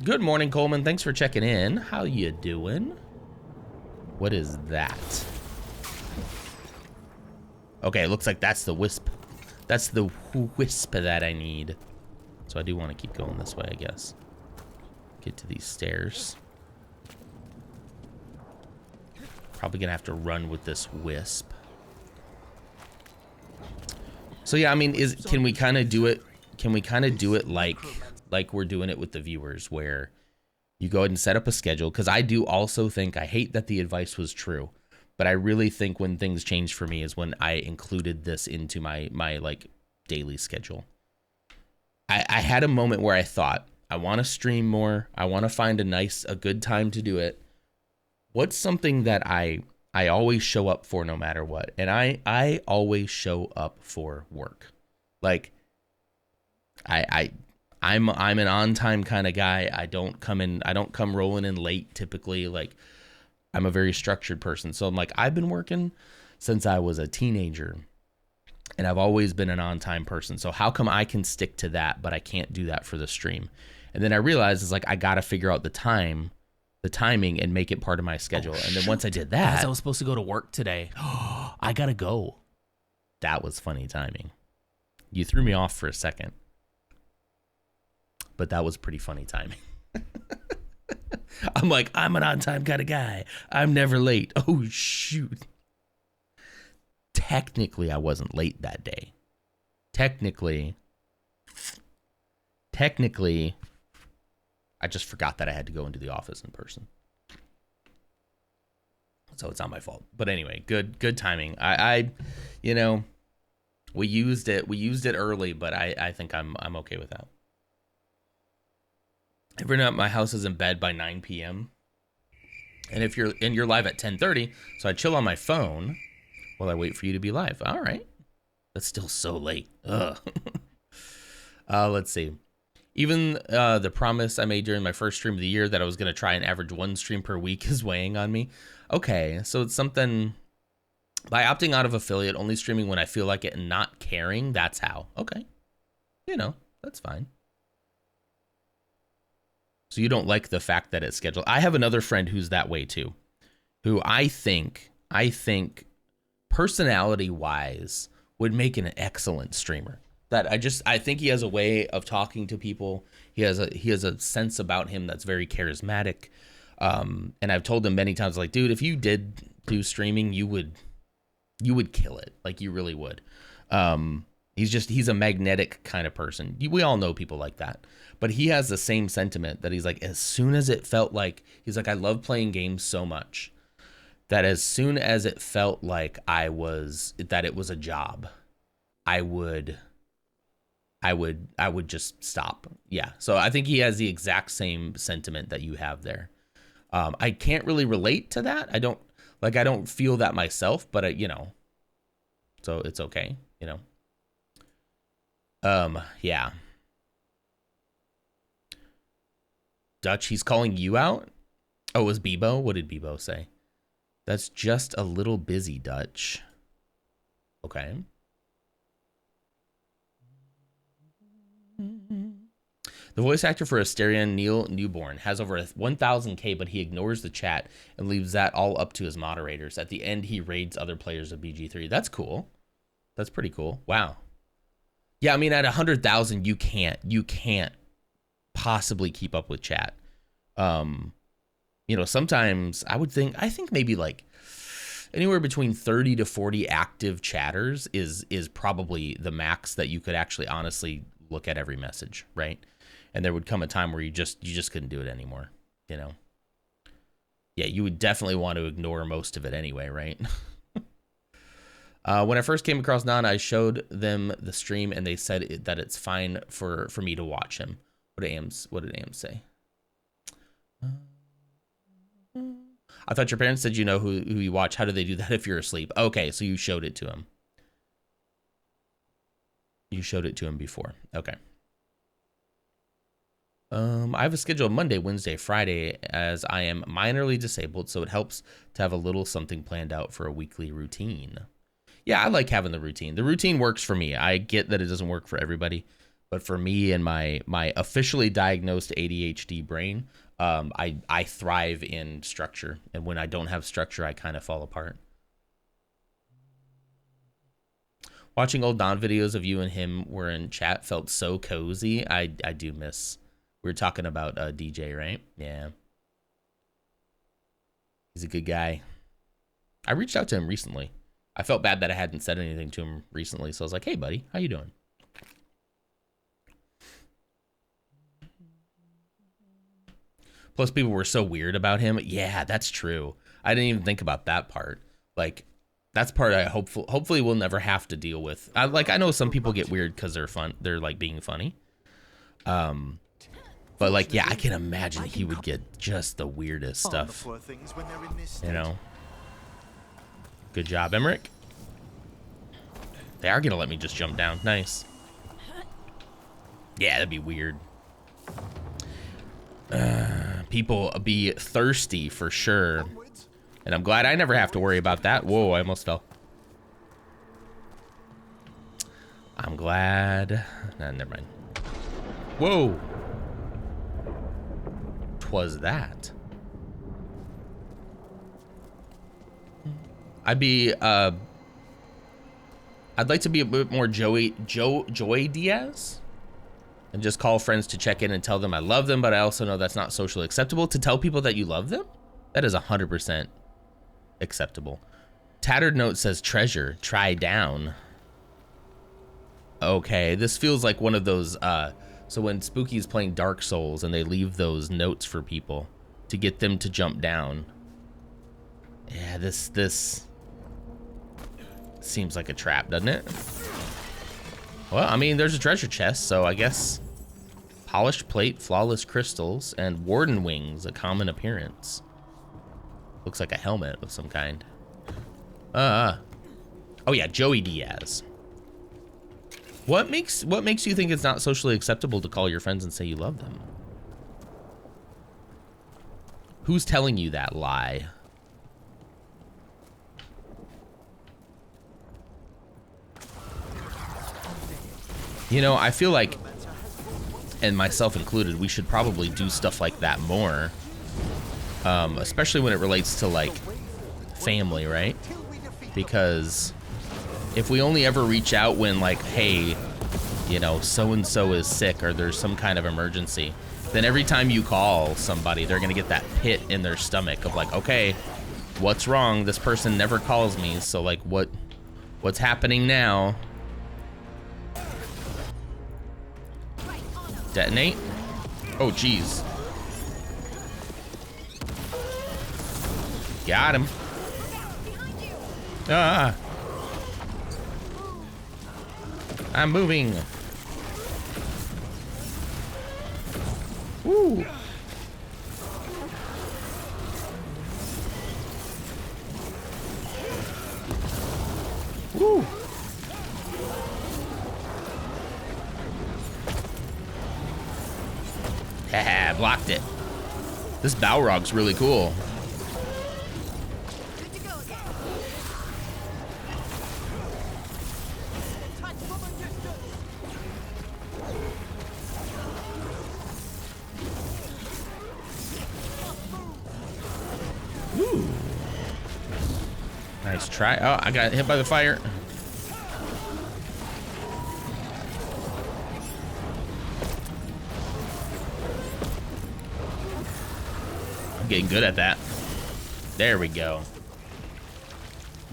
Good morning, Coleman. Thanks for checking in. How you doing? What is that? Okay, it looks like that's the wisp. That's the wisp that I need. So I do want to keep going this way, I guess. Get to these stairs. Probably gonna have to run with this wisp. So yeah, I mean, can we kind of do it? Can we kind of do it like we're doing it with the viewers, where you go ahead and set up a schedule? Because I do also think, I hate that the advice was true, but I really think when things changed for me is when I included this into my like daily schedule. I had a moment where I thought, I want to stream more. I want to find a good time to do it. What's something that I always show up for no matter what? And I always show up for work. Like I'm an on-time kind of guy. I don't come rolling in late typically. Like, I'm a very structured person. So I'm like, I've been working since I was a teenager, and I've always been an on-time person. So how come I can stick to that, but I can't do that for the stream? And then I realized, it's like, I got to figure out the timing, and make it part of my schedule. And then once I did that, Guys, I was supposed to go to work today. I gotta go. That was funny timing. You threw me off for a second, but that was pretty funny timing. I'm like, I'm an on-time kind of guy. I'm never late. Oh, shoot. Technically, I wasn't late that day. Technically, I just forgot that I had to go into the office in person. So it's not my fault. But anyway, good timing. I you know, we used it early, but I think I'm okay with that. Every night my house is in bed by 9 p.m. And you're live at 10:30, so I chill on my phone while I wait for you to be live. All right. That's still so late. Ugh. Let's see. Even the promise I made during my first stream of the year that I was going to try and average one stream per week is weighing on me. Okay, so it's something, by opting out of affiliate, only streaming when I feel like it and not caring, that's how. Okay. You know, that's fine. So you don't like the fact that it's scheduled. I have another friend who's that way too, who I think personality-wise would make an excellent streamer. I think he has a way of talking to people. He has a sense about him that's very charismatic. And I've told him many times, like, dude, if you did do streaming, you would kill it. Like, you really would. He's a magnetic kind of person. We all know people like that. But he has the same sentiment that he's like, as soon as it felt like, he's like, I love playing games so much that as soon as it felt like that it was a job, I would just stop. Yeah. So I think he has the exact same sentiment that you have there. I can't really relate to that. I don't feel that myself, but so it's okay, yeah. Dutch, he's calling you out? Oh, it was Bebo? What did Bebo say? That's just a little busy, Dutch. Okay. The voice actor for Asterion, Neil Newborn, has over 1,000K, but he ignores the chat and leaves that all up to his moderators. At the end, he raids other players of BG3. That's cool. That's pretty cool. Wow. Yeah, I mean, at 100,000, you can't possibly keep up with chat. You know, sometimes I think maybe like anywhere between 30 to 40 active chatters is probably the max that you could actually honestly look at every message, right? And there would come a time where you just couldn't do it anymore, you know? Yeah, you would definitely want to ignore most of it anyway, right? When I first came across Nana, I showed them the stream and they said that it's fine for me to watch him. What did Ames say? I thought your parents said you know who you watch. How do they do that if you're asleep? Okay, so you showed it to him. You showed it to him before. Okay. I have a schedule Monday, Wednesday, Friday, as I am minorly disabled, so it helps to have a little something planned out for a weekly routine. Yeah, I like having the routine. The routine works for me. I get that it doesn't work for everybody, but for me and my officially diagnosed ADHD brain, I thrive in structure, and when I don't have structure, I kind of fall apart. Watching old Don videos of you and him were in chat felt so cozy. I do miss. We were talking about DJ, right? Yeah. He's a good guy. I reached out to him recently. I felt bad that I hadn't said anything to him recently, so I was like, hey, buddy, how you doing? Plus, people were so weird about him. Yeah, that's true. I didn't even think about that part. Like, that's part I hopefully we'll never have to deal with. I know some people get weird because they're fun. They're like being funny. But like, yeah, I can imagine he would get just the weirdest stuff. You know. Good job, Emmerich. They are gonna let me just jump down. Nice. Yeah, that'd be weird. People be thirsty for sure. And I'm glad I never have to worry about that. Whoa, I almost fell. I'm glad. Nah, never mind. Whoa. Was that? I'd like to be a bit more Joy Diaz and just call friends to check in and tell them I love them, but I also know that's not socially acceptable. To tell people that you love them? That is 100% acceptable. Tattered Note says treasure, try down. Okay, this feels like one of those so when Spooky's playing Dark Souls and they leave those notes for people to get them to jump down. Yeah, this seems like a trap, doesn't it? Well, I mean, there's a treasure chest, so I guess polished plate, flawless crystals, and warden wings, a common appearance. Looks like a helmet of some kind. Oh yeah, Joey Diaz. What makes you think it's not socially acceptable to call your friends and say you love them? Who's telling you that lie? You know, I feel like, and myself included, we should probably do stuff like that more. Especially when it relates to like family, right? Because if we only ever reach out when like, hey, you know, so-and-so is sick or there's some kind of emergency, then every time you call somebody, they're gonna get that pit in their stomach of like, okay, what's wrong? This person never calls me, so like what's happening now? Detonate? Oh, jeez. Got him. Ah. I'm moving. Woo. Woo. Haha, blocked it. This Balrog's really cool. Nice try. Oh, I got hit by the fire. I'm getting good at that. There we go. All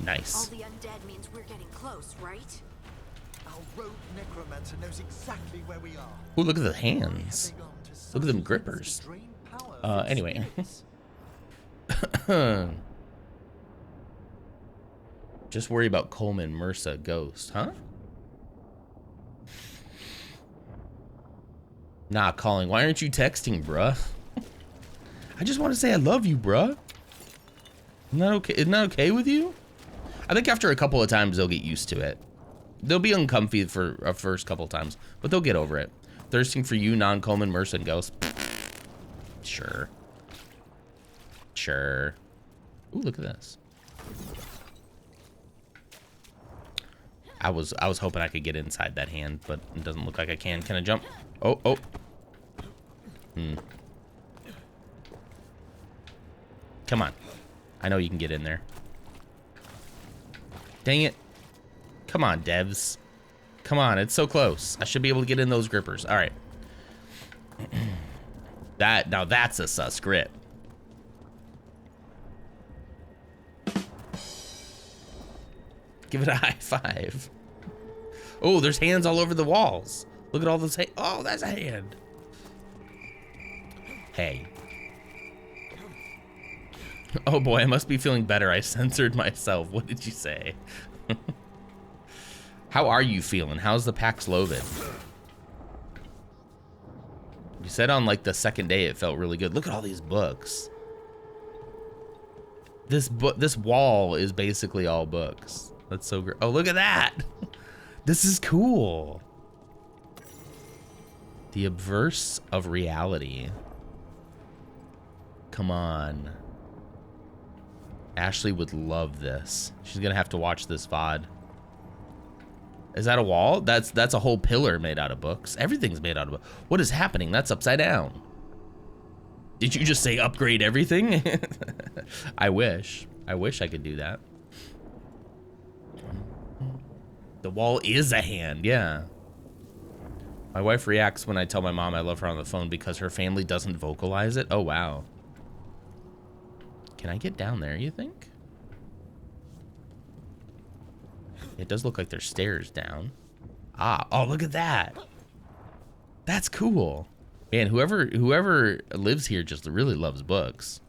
Nice. the undead means we're getting close, right? Our rogue necromancer knows exactly where we are. Ooh, look at the hands. Hang on to Look at them such grippers. things to drain power from Anyway. spirits. Just worry about Coleman, Mursa, Ghost, huh? Nah, calling. Why aren't you texting, bruh? I just want to say I love you, bruh. Isn't that okay? Isn't that okay with you? I think after a couple of times they'll get used to it. They'll be uncomfy for a first couple of times, but they'll get over it. Thirsting for you, non-Coleman, Mursa, and Ghost. Sure. Sure. Ooh, look at this. I was hoping I could get inside that hand, but it doesn't look like I can. Can I jump? Oh, oh. Come on. I know you can get in there. Dang it. Come on, devs. Come on, it's so close. I should be able to get in those grippers. All right. Now that's a sus grip. Give it a high five. Oh, there's hands all over the walls. Look at all those hands. Oh, that's a hand. Hey. Oh boy, I must be feeling better. I censored myself. What did you say? How are you feeling? How's the Paxlovid? You said on like the second day it felt really good. Look at all these books. This wall is basically all books. That's so great. Oh, look at that. This is cool. The Obverse of Reality. Come on. Ashley would love this. She's gonna have to watch this VOD. Is that a wall? That's a whole pillar made out of books. Everything's made out of books. What is happening? That's upside down. Did you just say upgrade everything? I wish. I wish I could do that. The wall is a hand, yeah. My wife reacts when I tell my mom I love her on the phone because her family doesn't vocalize it. Oh, wow. Can I get down there, you think? It does look like there's stairs down. Ah, oh, look at that. That's cool. Man, whoever lives here just really loves books.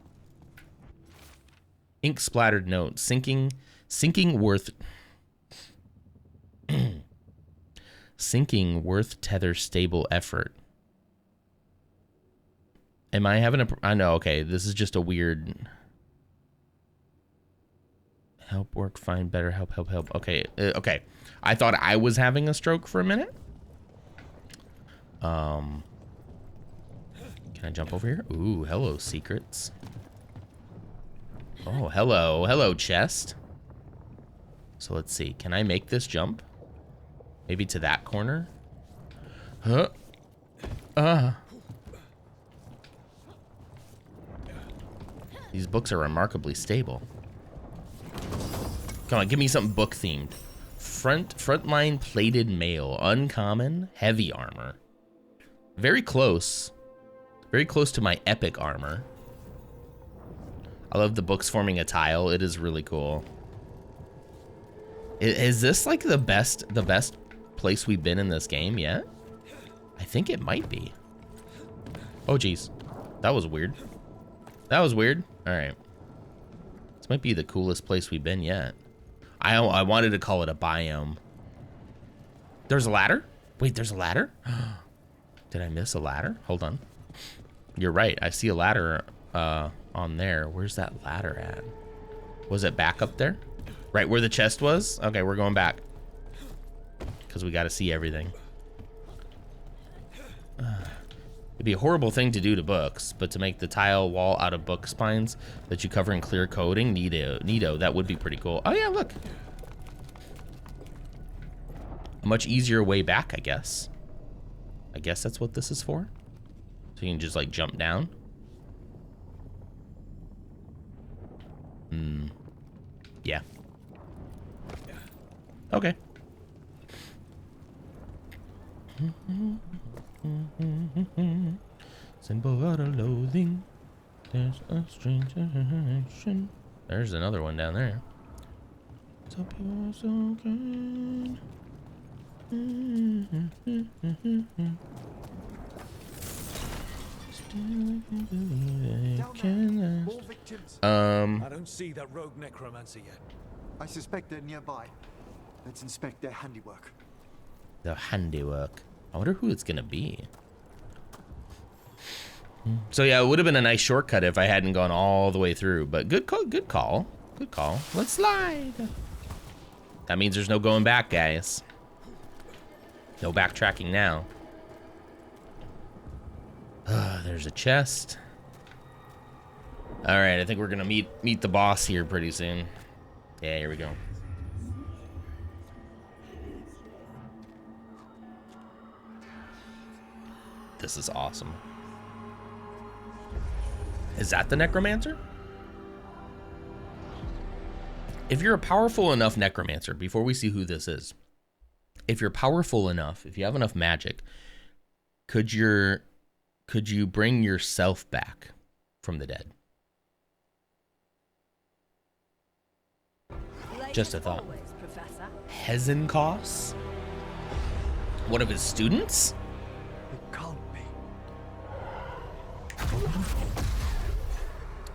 Ink splattered note. Sinking worth sinking worth tether stable effort. Am I having a I know, okay, this is just a weird help work find better help. Okay, okay. I thought I was having a stroke for a minute. Can I jump over here? Ooh, hello, secrets. Oh, hello, chest. So let's see. Can I make this jump? Maybe to that corner? Huh? These books are remarkably stable. Come on, give me something book themed. Frontline plated mail, uncommon, heavy armor. Very close. Very close to my epic armor. I love the books forming a tile. It is really cool. Is this like the best place we've been in this game yet? I think it might be. Oh geez, that was weird. That was weird. All right, this might be the coolest place we've been yet. I wanted to call it a biome. There's a ladder? Wait, there's a ladder? Did I miss a ladder? Hold on. You're right. I see a ladder on there. Where's that ladder at? Was it back up there? Right where the chest was? Okay, we're going back. Because we got to see everything. It'd be a horrible thing to do to books, but to make the tile wall out of book spines that you cover in clear coating, neato, that would be pretty cool. Oh yeah, look. A much easier way back, I guess. I guess that's what this is for. So you can just like jump down. Yeah. Okay. Simple out of loathing. There's a strange generation. There's another one down there. So pure, so good. Down there. More victims. I don't see that rogue necromancer yet. I suspect they're nearby. Let's inspect their handiwork. The handiwork. I wonder who it's gonna be. So yeah, it would have been a nice shortcut if I hadn't gone all the way through. But good call, good call, good call. Let's slide. That means there's no going back, guys. No backtracking now. There's a chest. All right, I think we're gonna meet the boss here pretty soon. Yeah, here we go. This is awesome. Is that the necromancer? If you're a powerful enough necromancer, before we see who this is, if you're powerful enough, if you have enough magic, could you bring yourself back from the dead? Just a thought. Hezenkos? One of his students? It can't be.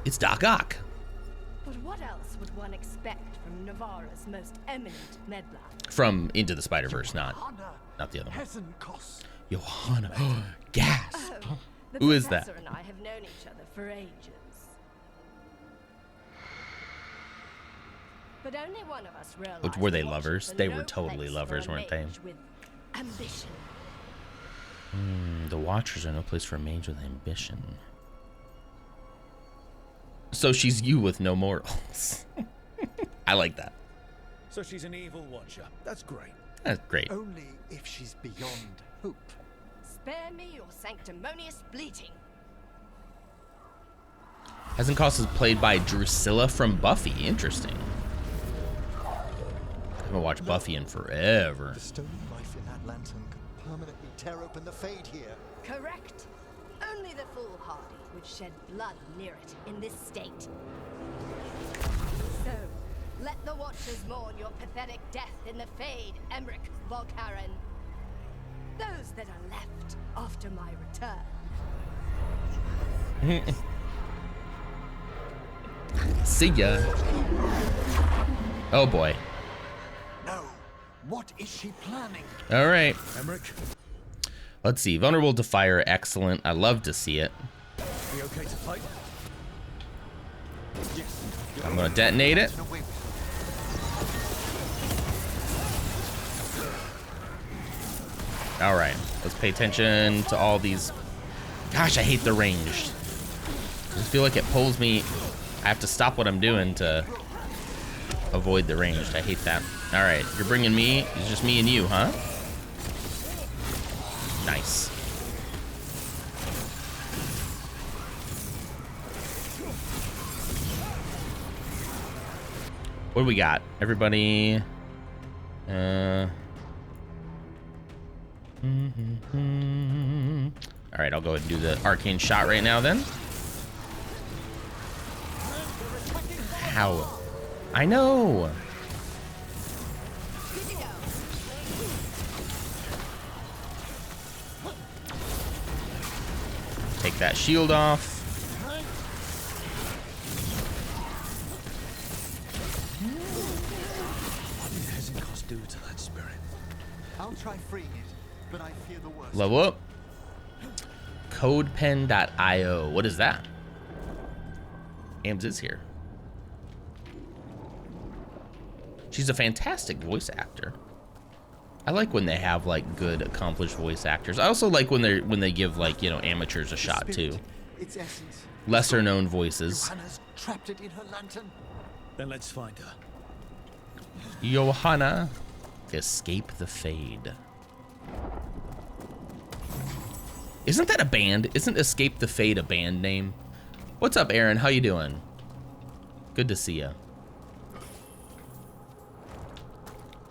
It's Doc Ock. But what else would one expect from Navarra's most eminent meddler? From Into the Spider-Verse, not the other one. Hezenkos. Johanna. Gasp. Oh, the Who is that? professor and I have known each other for ages. But only one of us realized. Were they the Watchers lovers? are They no were totally place lovers, for a weren't they? mage with ambition. The Watchers are no place for a mage with ambition. So she's you with no morals. I like that. So she's an evil watcher. That's great. That's great. Only if she's beyond hope. Spare me your sanctimonious bleating. Hezenkos is played by Drusilla from Buffy. Interesting. I haven't watched Buffy in forever. The stolen life in that lantern could permanently tear open the Fade here. Correct. Only the foolhardy would shed blood near it in this state. So, let the Watchers mourn your pathetic death in the Fade, Emmerich Volkaren. Those that are left after my return. See ya. Oh boy. No. What is she planning? All right. Emmerich, Let's see. Vulnerable to fire. Excellent. I love to see it. we okay to fight? Yes. I'm gonna detonate it. No way. All right. Let's pay attention to all these. Gosh, I hate the ranged. I just feel like it pulls me. I have to stop what I'm doing to avoid the ranged. I hate that. All right, you're bringing me. It's just me and you, huh? Nice. What do we got? Everybody. All right, I'll go ahead and do the arcane shot right now then. How? I know. Good to go. Take that shield off. What did Hezenkos do to that spirit? I'll try freeing it, but I fear the worst. Level up. Codepen.io. What is that? Ams is here. She's a fantastic voice actor. I like when they have like good accomplished voice actors. I also like when they give like, you know, amateurs a shot too. Its essence. Lesser known voices. Johanna's trapped it in her lantern. Then let's find her. Johanna, escape the fade. Isn't that a band? Isn't Escape the Fade a band name? What's up, Aaron? How you doing? Good to see you.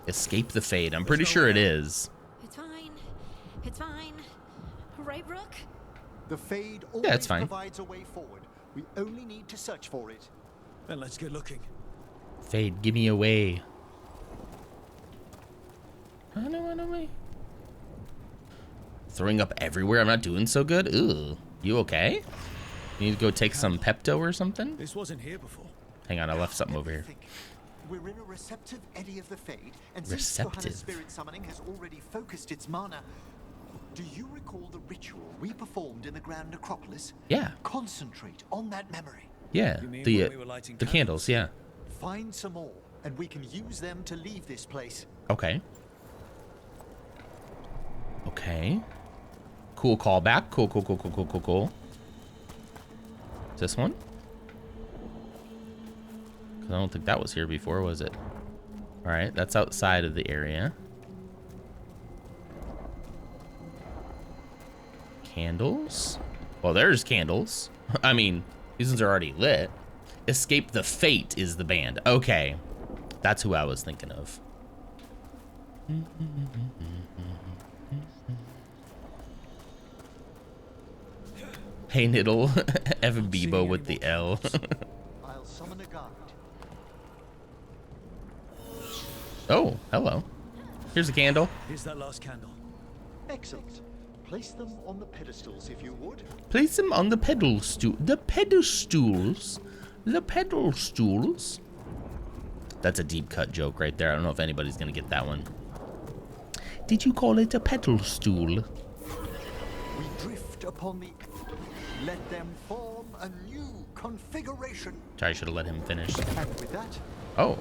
Escape the fate. I'm pretty sure it is. It's fine. It's fine. Right, Rook? The Fade Yeah, always it's fine. provides a way forward. We only need to search for it. Then let's get looking. Fade, give me away. Run away. Throwing up everywhere. I'm not doing so good. Ooh. You okay? You need to go take some Pepto or something? This wasn't here before. Hang on, I left something over here. Think. We're in a receptive eddy of the Fade, and Receptive. since Johanna's spirit summoning has already focused its mana, do you recall the ritual we performed in the Grand Necropolis? Yeah. Concentrate on that memory. Yeah. You mean The when we were lighting the candles, yeah. Find some more, and we can use them to leave this place. Okay. Okay. Cool callback. Cool. Is this one? 'Cause I don't think that was here before, was it? All right, that's outside of the area. Candles? Well, there's candles. I mean, these ones are already lit. Escape the Fate is the band. Okay. That's who I was thinking of. Hey Niddle, Evan Bebo with the L. I'll summon a guide. Oh, hello. Here's a candle. Here's that last candle. Excellent. Place them on the pedestals if you would. Place them on the pedal stool. The pedestals. The pedal stools. That's a deep cut joke right there. I don't know if anybody's gonna get that one. Did you call it a pedal stool? We drift upon the... Let them form a new configuration. Sorry, I should have let him finish. And with that, Oh.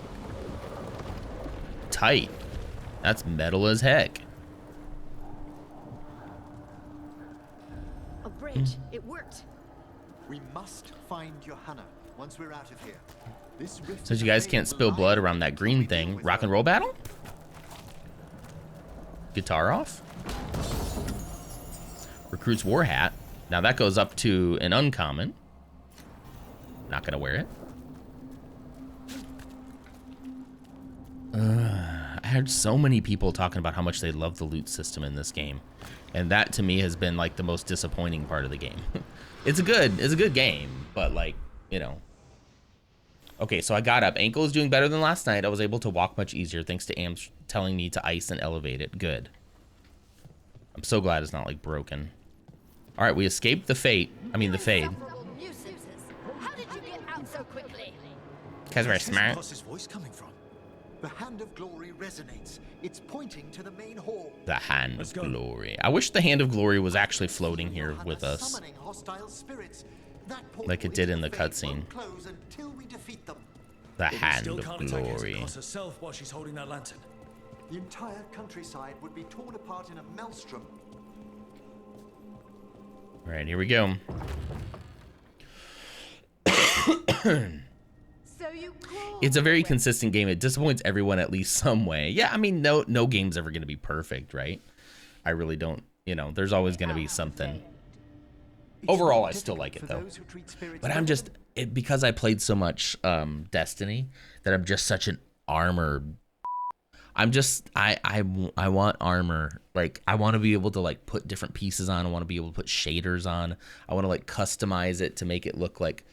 Tight. That's metal as heck. A bridge. It worked. we must find Johanna once we're out of here. This rift Since in you the guys Fade can't will spill lie blood around that green until we thing, deal with rock her. and roll battle? Guitar off? Recruit's war hat. Now that goes up to an uncommon. Not gonna wear it. I heard so many people talking about how much they love the loot system in this game, and that to me has been like the most disappointing part of the game. It's a good game, but like, you know. Okay, so I got up. Ankle is doing better than last night. I was able to walk much easier thanks to Am's telling me to ice and elevate it. Good. I'm so glad it's not like broken. All right, we escaped the fate. I mean the fade. Insufferable nuisances. How did you get out so quickly? Because we're Where's smart. Boss's voice coming from? The Hand of Glory resonates. It's pointing to the main hall. The Hand Let's of go. Glory. I wish the Hand of Glory was actually floating here Johanna with us. summoning hostile spirits. That Like it portal did into in the Fade cutscene. won't close until we defeat them. The But we Hand still of can't attack Glory. Hexagos herself while she's holding that lantern. The entire countryside would be torn apart in a maelstrom. All right, here we go. So you crawled It's a very away. consistent game. It disappoints everyone at least some way. Yeah, I mean, no game's ever going to be perfect, right? I really don't, you know, there's always going to be something. It's Overall, more I still difficult like it, for though. those who treat spirits But I'm better just, because I played so much Destiny, that I'm just such an armor. I'm just, I want armor. Like, I want to be able to, like, put different pieces on. I want to be able to put shaders on. I want to, like, customize it to make it look like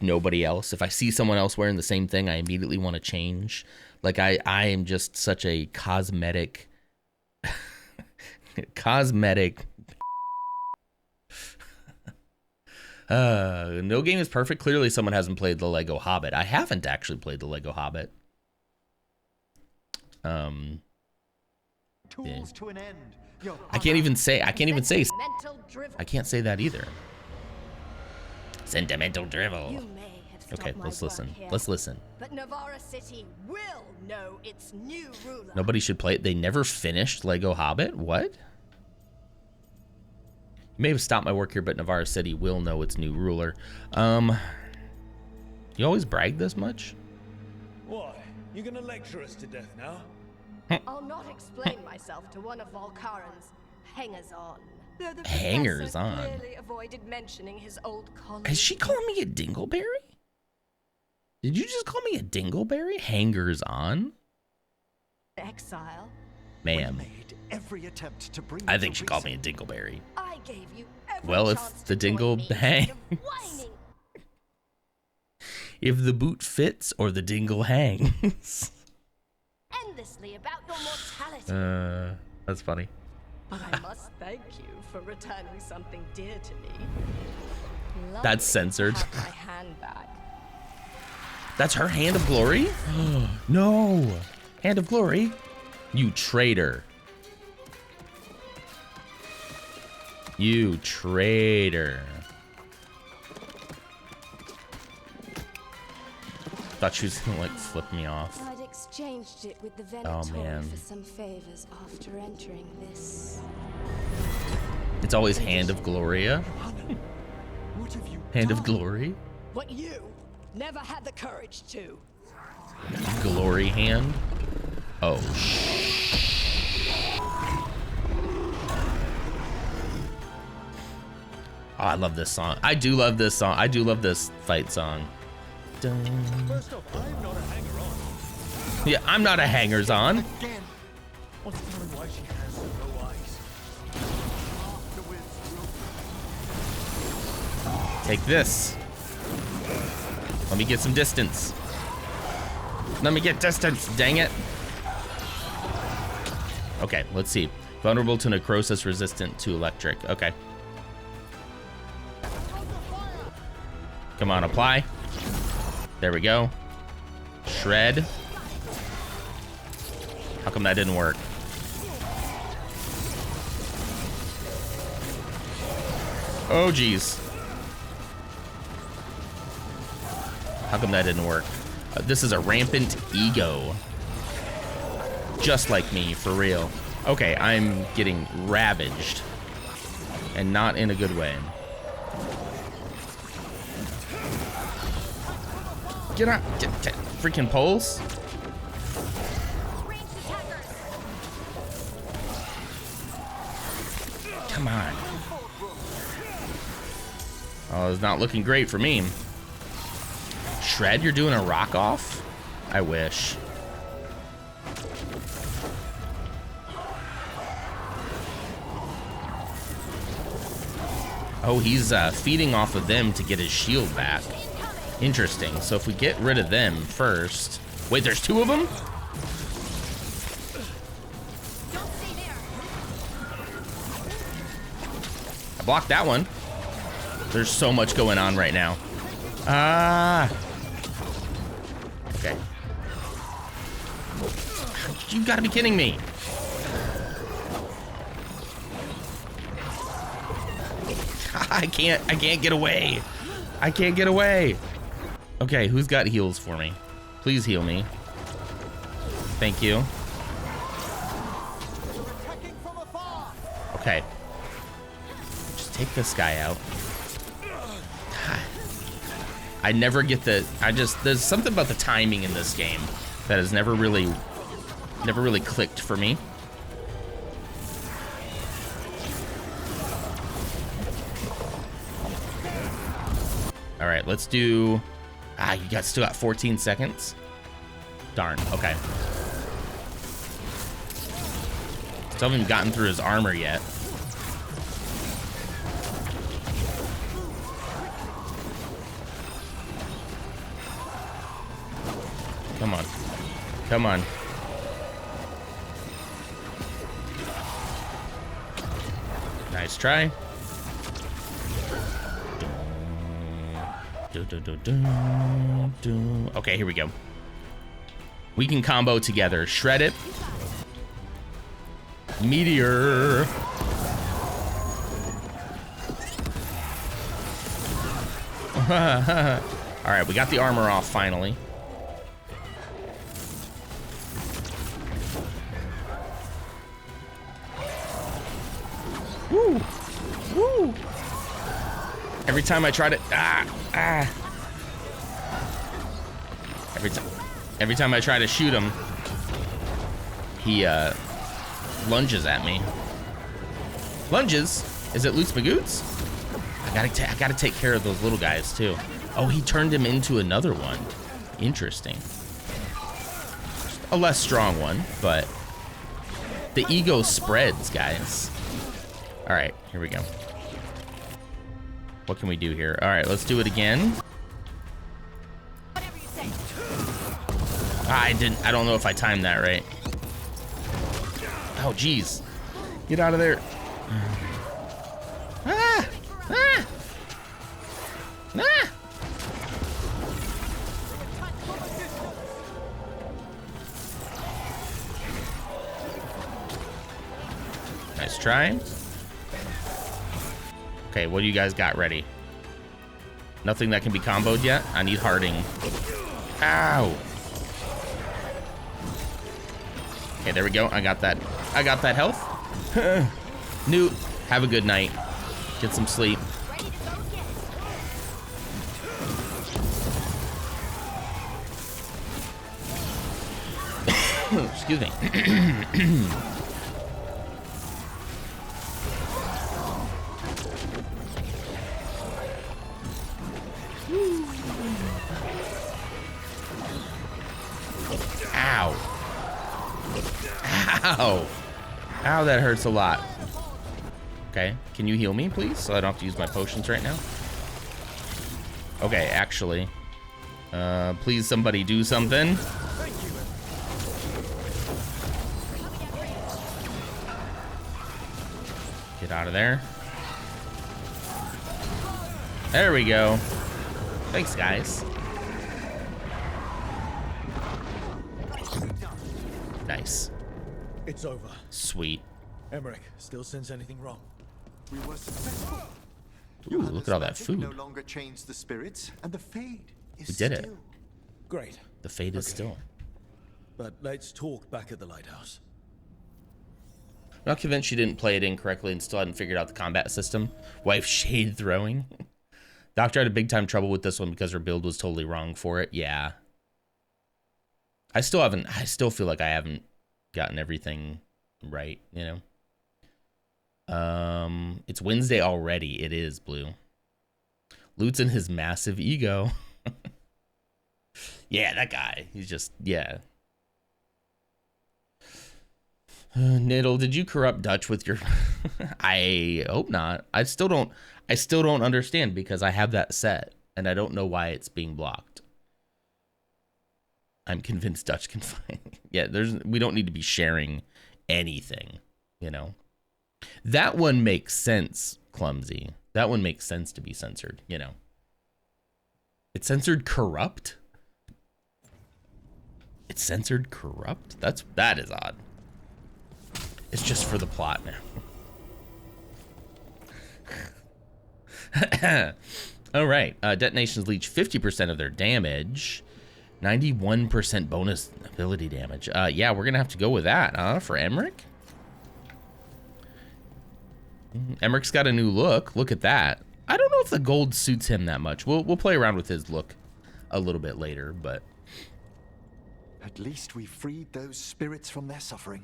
nobody else. If I see someone else wearing the same thing, I immediately want to change. Like, I am just such a cosmetic no game is perfect. Clearly someone hasn't played the Lego Hobbit. I haven't actually played the Lego Hobbit. tools to an end. I can't even say Mental drivel. I can't say that either. Sentimental drivel. You may have stopped Okay, my let's work listen. here, Let's listen. But Navarra City will know its new ruler. Nobody should play it. They never finished Lego Hobbit? What? You may have stopped my work here, but Navarra City will know its new ruler. You always brag this much? Why? You gonna lecture us to death now? I'll not explain myself to one of Volkaran's hangers-on. Though the Hangers-on? professor clearly avoided mentioning his old colleague. Is she calling me a dingleberry? Did you just call me a dingleberry? Hangers on? exile. Ma'am. Made every attempt to bring I you think to she called me a reason. dingleberry. I gave you every Well, if chance the to join dingle me hangs. instead of whining. If the boot fits or the dingle hangs. Endlessly about your mortality. That's funny. But I must thank you for returning something dear to me. That's Lovely to censored. have my hand back. That's her hand of glory? No. Hand of glory? You traitor. You traitor. Thought she was gonna like flip me off. I'd exchanged it with the Oh, Venator man. for some favors after entering this. It's always hand of Gloria. What have you Hand done? of glory. What you never had the courage to. Glory hand. Oh, Oh, I love this song. I do love this song. I do love this fight song. Dun. First off, I'm not a hanger-on. Yeah, I'm not a hangers-on. Again. What's telling why she has no eyes? Afterwards, Take this. Let me get some distance. Let me get distance, dang it. Okay, let's see. Vulnerable to necrosis, resistant to electric. Okay. Come on, apply. There we go. Shred. How come that didn't work? Oh, geez. How come that didn't work? This is a rampant ego. Just like me, for real. Okay, I'm getting ravaged. And not in a good way. Get out. Get freaking poles. Ranged attackers. Come on. Oh, it's not looking great for me. Shred, you're doing a rock off? I wish. Oh, he's feeding off of them to get his shield back. Interesting. So if we get rid of them first. Wait, there's two of them? Don't stay there. I blocked that one. There's so much going on right now. Ah. Okay. You gotta be kidding me. I can't get away. I can't get away. Okay, who's got heals for me? Please heal me. Thank you. Okay. Just take this guy out. God. I never get there's something about the timing in this game that has never really clicked for me. All right, let's do, you still got 14 seconds. Darn, okay. Still haven't gotten through his armor yet. Come on. Come on. Nice try. Okay, here we go. We can combo together. Shred it. Meteor. All right, we got the armor off finally. Woo! Woo! Every time I try to every time I try to shoot him, he lunges at me. Lunges? Is it Loots Magoots? I gotta take care of those little guys too. Oh, he turned him into another one. Interesting. A less strong one, but the ego spreads, guys. All right, here we go. What can we do here? All right, let's do it again. Whatever you say. I don't know if I timed that right. Oh, geez. Get out of there. Ah! Ah! Ah! Nice try. Okay, what do you guys got ready? Nothing that can be comboed yet? I need Harding. Ow! Okay, there we go. I got that health. Newt, have a good night. Get some sleep. Ready to go again. Excuse me. Ow. Ow. Ow, that hurts a lot. Okay, can you heal me, please? So I don't have to use my potions right now. Okay, actually. Please somebody do something. Get out of there. There we go. Thanks, guys. Nice. It's over. Sweet. Emmerich, still sense anything wrong? We were successful. Ooh, look at all that Magic food. no longer changed the spirits, and the Fade is We did it. still. Great. The fate is Okay. still. But let's talk back at the lighthouse. I'm not convinced she didn't play it incorrectly and still hadn't figured out the combat system. Wife shade throwing. Doctor had a big time trouble with this one because her build was totally wrong for it. Yeah. I still feel like I haven't gotten everything right, you know? It's Wednesday already. It is, Blue. Lute's in his massive ego. Yeah, that guy. He's just, yeah. Niddle, did you corrupt Dutch with your... I hope not. I still don't understand because I have that set and I don't know why it's being blocked. I'm convinced Dutch can find. Yeah, we don't need to be sharing anything, you know. That one makes sense, Clumsy. That one makes sense to be censored, you know. It's censored corrupt? It's censored corrupt? That is odd. It's just for the plot now. All right. Detonations leech 50% of their damage. 91% bonus ability damage. Yeah, we're going to have to go with that, huh? For Emmerich? Emmerich's got a new look. Look at that. I don't know if the gold suits him that much. We'll play around with his look a little bit later, but... At least we freed those spirits from their suffering.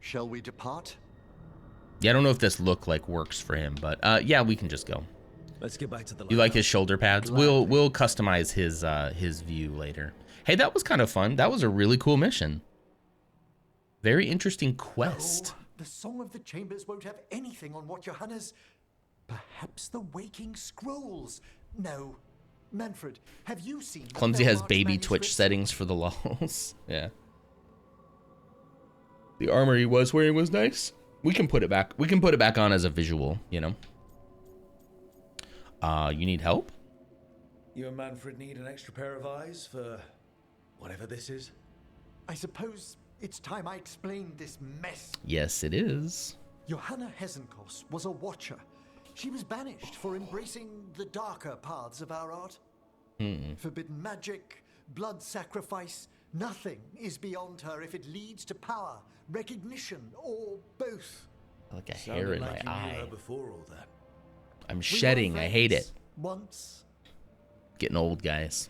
Shall we depart? Yeah, I don't know if this look like works for him, but yeah, we can just go. Let's get back to the lighthouse. You like his shoulder pads? We'll customize his view later. Hey, that was kind of fun. That was a really cool mission. Very interesting quest. Oh, the Song of the Chambers won't have anything on what Johanna's... Perhaps the Waking Scrolls? No. Manfred, have you seen... Clumsy has Veilguard's baby Twitch manuscripts? settings for the lulz. Yeah. The armor he was wearing was nice. We can put it back. We can put it back on as a visual, you know. You need help? You and Manfred need an extra pair of eyes for whatever this is? I suppose it's time I explained this mess. Yes, it is. Johanna Hesenkos was a watcher. She was banished for embracing the darker paths of our art. Forbidden magic, blood sacrifice, nothing is beyond her if it leads to power, recognition, or both. Like a hair in my Sounded like you knew eye. her before all that. I'm We were shedding. I hate it. friends once. Getting old, guys.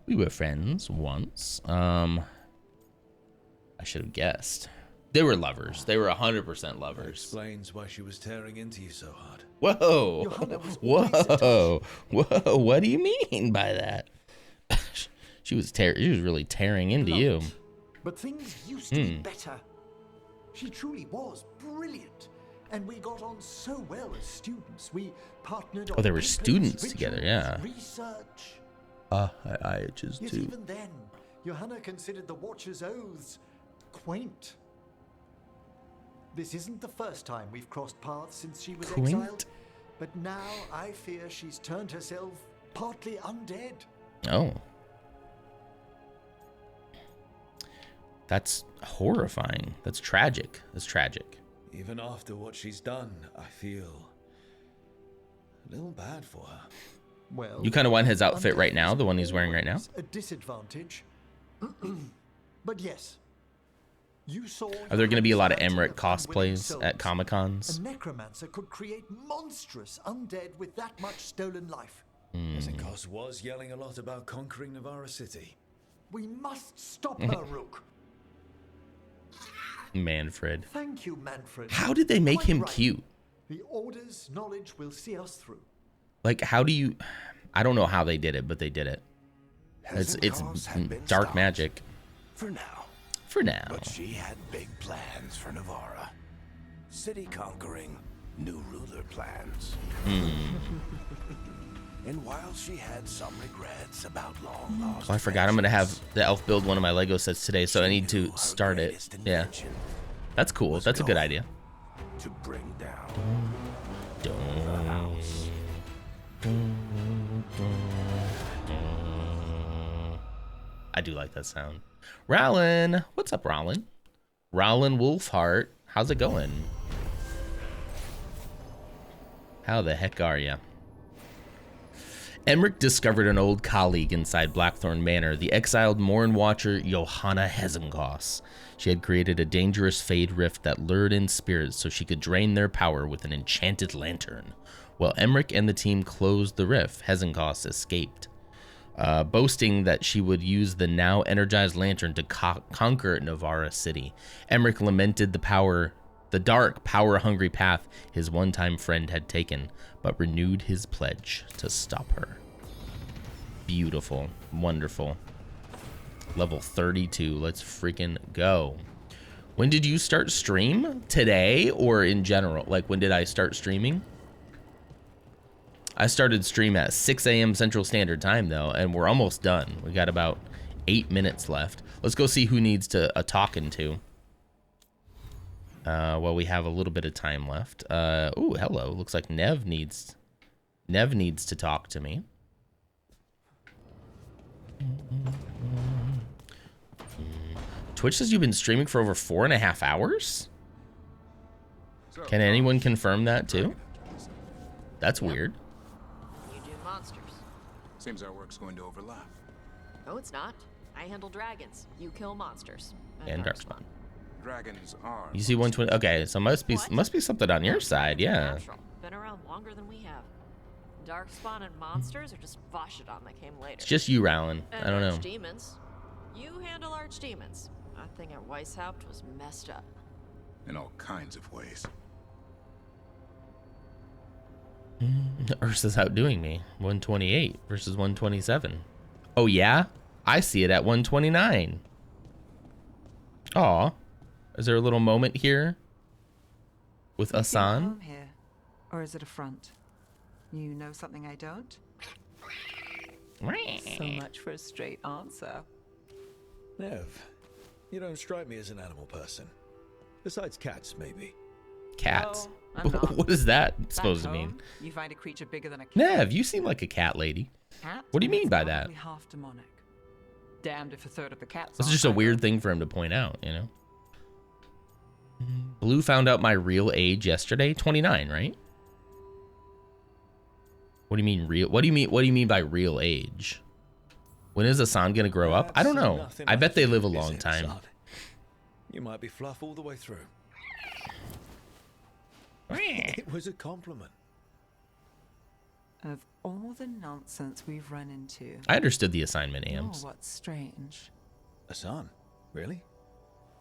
We were friends once. I should have guessed. They were lovers. They were 100% lovers. Explains why she was tearing into you so hard. Whoa. Johanna was always Whoa. Whoa. What do you mean by that? She was really tearing into you. But things used to be better. She truly was brilliant. And we got on so well as students. We partnered on Oh, they were papers, students together, rituals, yeah. research. I just Yet too. even then, Johanna considered the Watcher's oaths quaint. This isn't the first time we've crossed paths since she was Quaint? exiled. But now I fear she's turned herself partly undead. Oh. That's horrifying. That's tragic. That's tragic. Even after what she's done, I feel a little bad for her. Well, You kind of want his outfit undead right now, is the one he's wearing right now? always a disadvantage. But yes, you saw. Are there going to be a lot of Johanna's Emmerich mountain of unwilling cosplays at souls. Comic-Cons? A necromancer could create monstrous undead with that much stolen life. Hezenkos was yelling a lot about conquering Navarra City. We must stop her, Rook. Manfred. Thank you, Manfred. How did they make Quite him right. cute? The Order's knowledge will see us through. Like, how do you... I don't know how they did it, but they did it. It's Hezenkos had been dark stopped. magic. For now. For now. But she had big plans for Navarra. City conquering, new ruler plans. And while she had some regrets about long lost Oh, I forgot I'm going to have friendships, the elf build one of my Lego sets today, so I need she knew to her start it. greatest Yeah. invention That's cool. That's a good going idea. to bring down I do like that sound. Rowlin. What's up, Rowlin? Rowlin Wolfheart. How's it going? How the heck are ya? Emmerich discovered an old colleague inside Blackthorn Manor, the exiled Morn Watcher Johanna Hezenkos. She had created a dangerous Fade rift that lured in spirits so she could drain their power with an enchanted lantern. While Emmerich and the team closed the rift, Hezenkos escaped, boasting that she would use the now energized lantern to conquer Navarra City. Emmerich lamented the dark, power-hungry path his one-time friend had taken, but renewed his pledge to stop her. Beautiful. Wonderful. Level 32. Let's freaking go. When did you start stream? Today or in general? Like, when did I start streaming? I started stream at 6 a.m. Central Standard Time, though, and we're almost done. We got about 8 minutes left. Let's go see who needs a talking to. Well, we have a little bit of time left. Oh, hello. Looks like Nev needs to talk to me. Twitch says you've been streaming for over 4.5 hours? Can anyone confirm that too? That's weird. You do monsters. Seems our work's going to overlap. No, it's not. I handle dragons. You kill monsters. And Darkspawn. Dragons are. You see 120. Okay, so must be something on your side, yeah. Natural. Been around longer than we have. Darkspawn and monsters are just Vashidon that came later. It's just you, Rowlin. And I don't know. archdemons. You handle archdemons. That thing at Weishaupt was messed up. In all kinds of ways. Ursa's outdoing me. 128 versus 127. Oh yeah? I see it at 129. Aw. Is there a little moment here with You feel at Asan? home here, or is it a front? You know something I don't? So much for a straight answer. Nev, you don't strike me as an animal person. Besides cats, maybe. Cats. Oh, I'm not. What is that Back supposed to home, mean? You find a creature bigger than a cat. Nev, you seem like a cat lady. Cat? What do you mean It's by that? probably half demonic. Damned if a third of the cats. That's aren't just a either. weird thing for him to point out, you know? Blue found out my real age yesterday. 29, right? What do you mean real? What do you mean by real age? When is Asan gonna grow up? I don't know. Nothing I like bet they you, live a is long it, time. son? You might be fluff all the way through. It was a compliment. Of all the nonsense we've run into. I understood the assignment, Oh, Ams. what's strange. Asan? Really?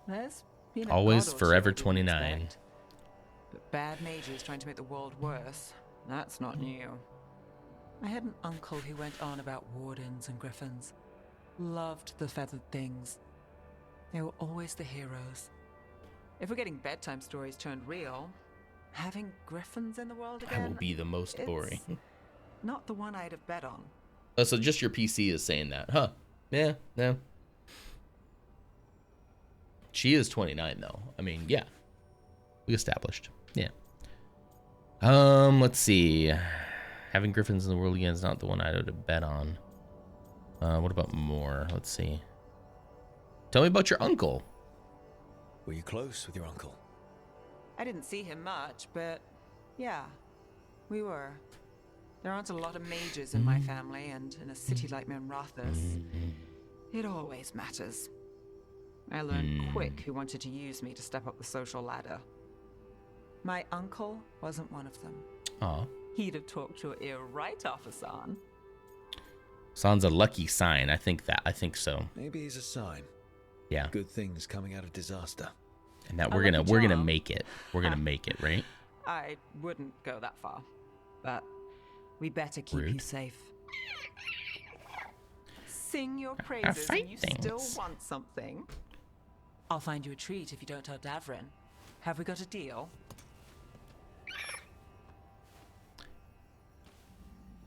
There's been a Always god or two forever I didn't 29. expect. But bad mages trying to make the world worse. That's not new. I had an uncle who went on about wardens and griffins. Loved the feathered things. They were always the heroes. If we're getting bedtime stories turned real, having griffins in the world again... I will be the most boring. Not the one I'd have bet on. Oh, so just your PC is saying that, huh? Yeah, no. She is 29, though. I mean, yeah. We established. Yeah. Let's see. Having griffins in the world again is not the one I would have bet on. What about more? Let's see. Tell me about your uncle. Were you close with your uncle? I didn't see him much, but yeah, we were. There aren't a lot of mages in my family, and in a city like Minrathous, it always matters. I learned quick who wanted to use me to step up the social ladder. My uncle wasn't one of them. Aw. He'd have talked your ear right off, Hassan. Sounds a lucky sign. I think so. Maybe he's a sign. Yeah. Good things coming out of disaster. And that we're gonna make it. We're gonna make it, right? I wouldn't go that far, but we better keep you safe. Sing your praises and you still want something. I'll find you a treat if you don't tell Davrin. Have we got a deal?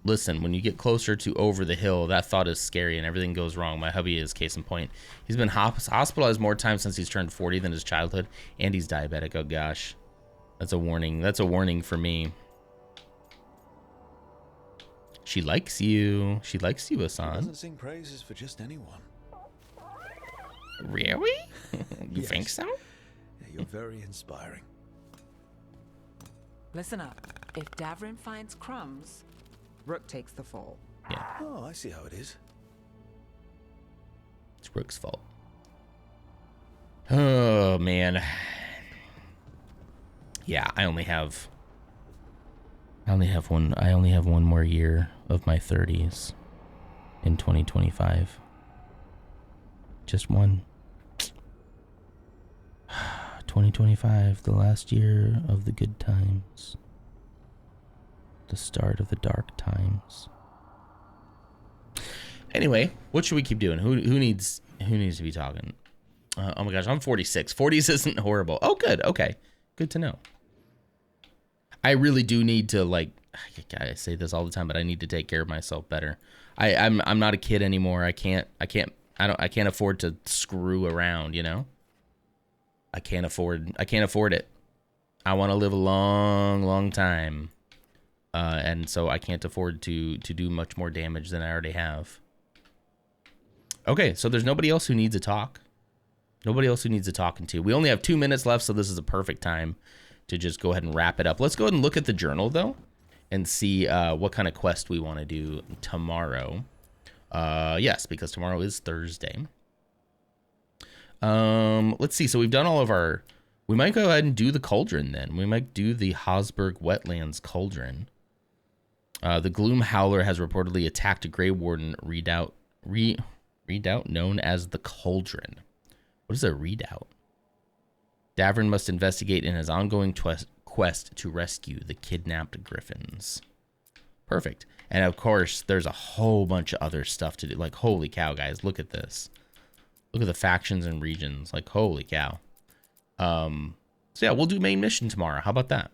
Listen, when you get closer to over the hill, that thought is scary and everything goes wrong. My hubby is case in point. He's been hospitalized more times since he's turned 40 than his childhood, and he's diabetic. Oh gosh, that's a warning. That's a warning for me. She likes you. She likes you, Hassan. She doesn't sing praises for just anyone. Really? You Yes. think so? Yeah, you're very inspiring. Listen up. If Davrin finds crumbs, Rook takes the fall. Yeah. Oh, I see how it is. It's Rook's fault. Oh man. Yeah, I only have one more year of my 30s in 2025. Just one. 2025, the last year of the good times. The start of the dark times. Anyway, what should we keep doing? Who needs to be talking? Oh my gosh, I'm 46. 40s isn't horrible. Oh, good. Okay, good to know. I really do need to, like, I say this all the time, but I need to take care of myself better. I'm not a kid anymore. I can't afford to screw around, you know? I can't afford it. I want to live a long time. And so I can't afford to do much more damage than I already have. Okay, so there's nobody else who needs a talk. Nobody else who needs a talking to. We only have 2 minutes left, so this is a perfect time to just go ahead and wrap it up. Let's go ahead and look at the journal, though, and see what kind of quest we want to do tomorrow. Yes, because tomorrow is Thursday. Let's see. So we've done all of our... We might go ahead and do the cauldron, then. We might do the Hosberg Wetlands cauldron. The Gloom Howler has reportedly attacked a Grey Warden redoubt known as the Cauldron. What is a redoubt? Davrin must investigate in his ongoing quest to rescue the kidnapped griffins. Perfect. And of course, there's a whole bunch of other stuff to do. Like, holy cow, guys, look at this. Look at the factions and regions. Like, holy cow. So yeah, we'll do main mission tomorrow. How about that?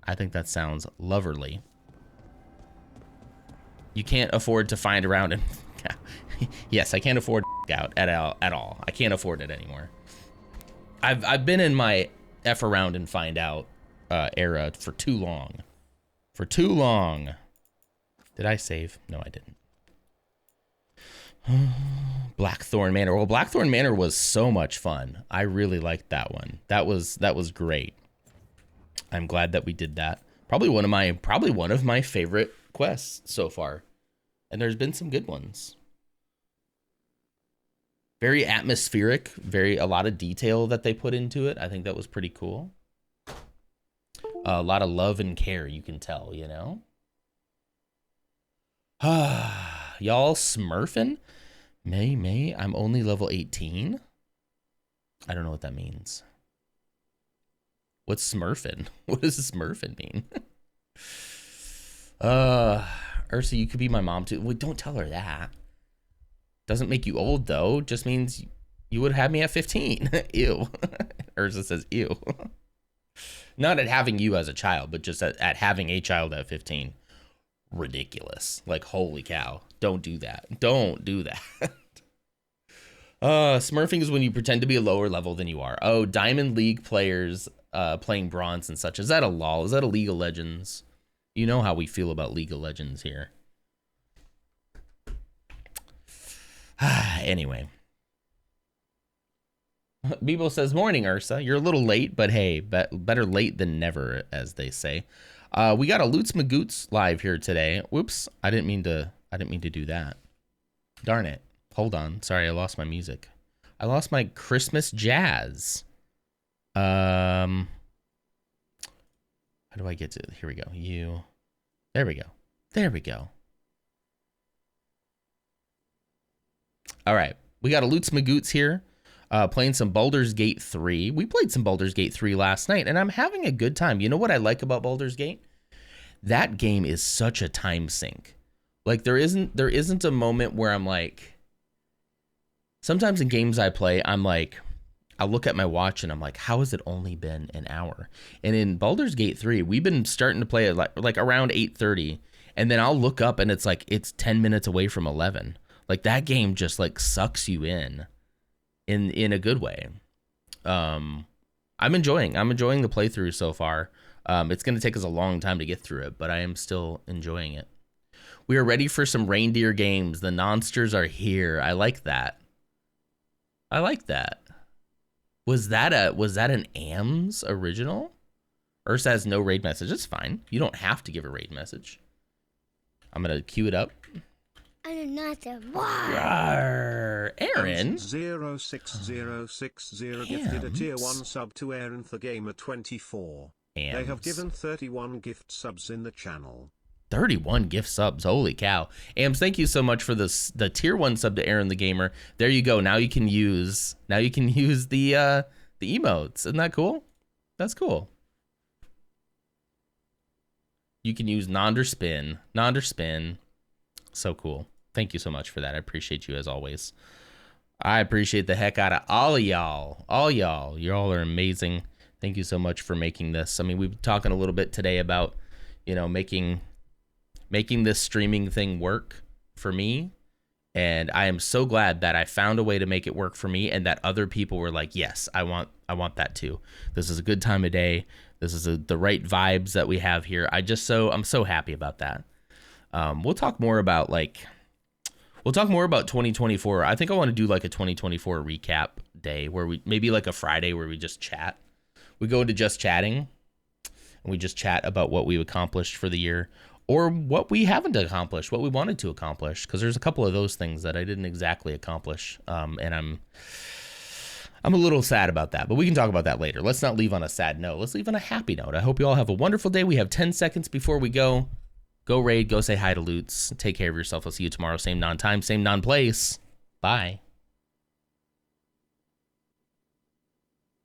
I think that sounds lovely. You can't afford to find around and yes, I can't afford out at all. I can't afford it anymore. I've been in my F around and find out era for too long. For too long. Did I save? No, I didn't. Blackthorn Manor. Well, Blackthorn Manor was so much fun. I really liked that one. That was great. I'm glad that we did that. Probably one of my favorite quests so far. And there's been some good ones. Very atmospheric, a lot of detail that they put into it. I think that was pretty cool. A lot of love and care, you can tell, you know? Y'all smurfing? May, I'm only level 18? I don't know what that means. What's smurfing? What does smurfing mean? Ursa, you could be my mom too. Wait, don't tell her that. Doesn't make you old, though. Just means you would have me at 15. Ew. Urza says, ew. Not at having you as a child, but just at having a child at 15. Ridiculous. Like, holy cow. Don't do that. Don't do that. Smurfing is when you pretend to be a lower level than you are. Oh, Diamond League players playing bronze and such. Is that a LOL? Is that a League of Legends? You know how we feel about League of Legends here. Anyway. Bebo says, morning, Ursa. You're a little late, but hey, better late than never, as they say. We got a Loots Magoots live here today. Whoops, I didn't mean to do that. Darn it. Hold on. Sorry, I lost my music. I lost my Christmas jazz. How do I get to? Here we go. There we go. There we go. All right, we got a Loots Magoots here. Playing some Baldur's Gate 3. We played some Baldur's Gate 3 last night, and I'm having a good time. You know what I like about Baldur's Gate? That game is such a time sink. Like, there isn't a moment where I'm like... Sometimes in games I play, I'm like... I'll look at my watch, and I'm like, how has it only been an hour? And in Baldur's Gate 3, we've been starting to play it like around 8:30, and then I'll look up, and it's like, it's 10 minutes away from 11. Like, that game just, like, sucks you in a good way. I'm enjoying the playthrough so far. It's going to take us a long time to get through it, but I am still enjoying it. We are ready for some reindeer games. The Nonsters are here. I like that. I like that. Was that an AMS original? Ursa has no raid message. It's fine. You don't have to give a raid message. I'm going to queue it up. Another Rawr. Aaron 06060 gifted a tier 1 sub to Aaron for Gamer 24. They have given 31 gift subs in the channel. 31 gift subs. Holy cow. Ams, thank you so much for the tier 1 sub to Aaron the Gamer. There you go. Now you can use the emotes. Isn't that cool? That's cool. You can use Nonderspin. So cool. Thank you so much for that. I appreciate you as always. I appreciate the heck out of all of y'all. All y'all. You all are amazing. Thank you so much for making this. I mean, we've been talking a little bit today about, making this streaming thing work for me. And I am so glad that I found a way to make it work for me and that other people were like, yes, I want that too. This is a good time of day. This is the right vibes that we have here. I'm so happy about that. We'll talk more about 2024. I think I want to do like a 2024 recap day where we maybe like a Friday where we just chat. We go into just chatting and we just chat about what we accomplished for the year or what we haven't accomplished, what we wanted to accomplish. Because there's a couple of those things that I didn't exactly accomplish. And I'm a little sad about that, but we can talk about that later. Let's not leave on a sad note. Let's leave on a happy note. I hope you all have a wonderful day. We have 10 seconds before we go. Go raid, go say hi to Loots. Take care of yourself. I'll see you tomorrow. Same non-time, same non-place. Bye.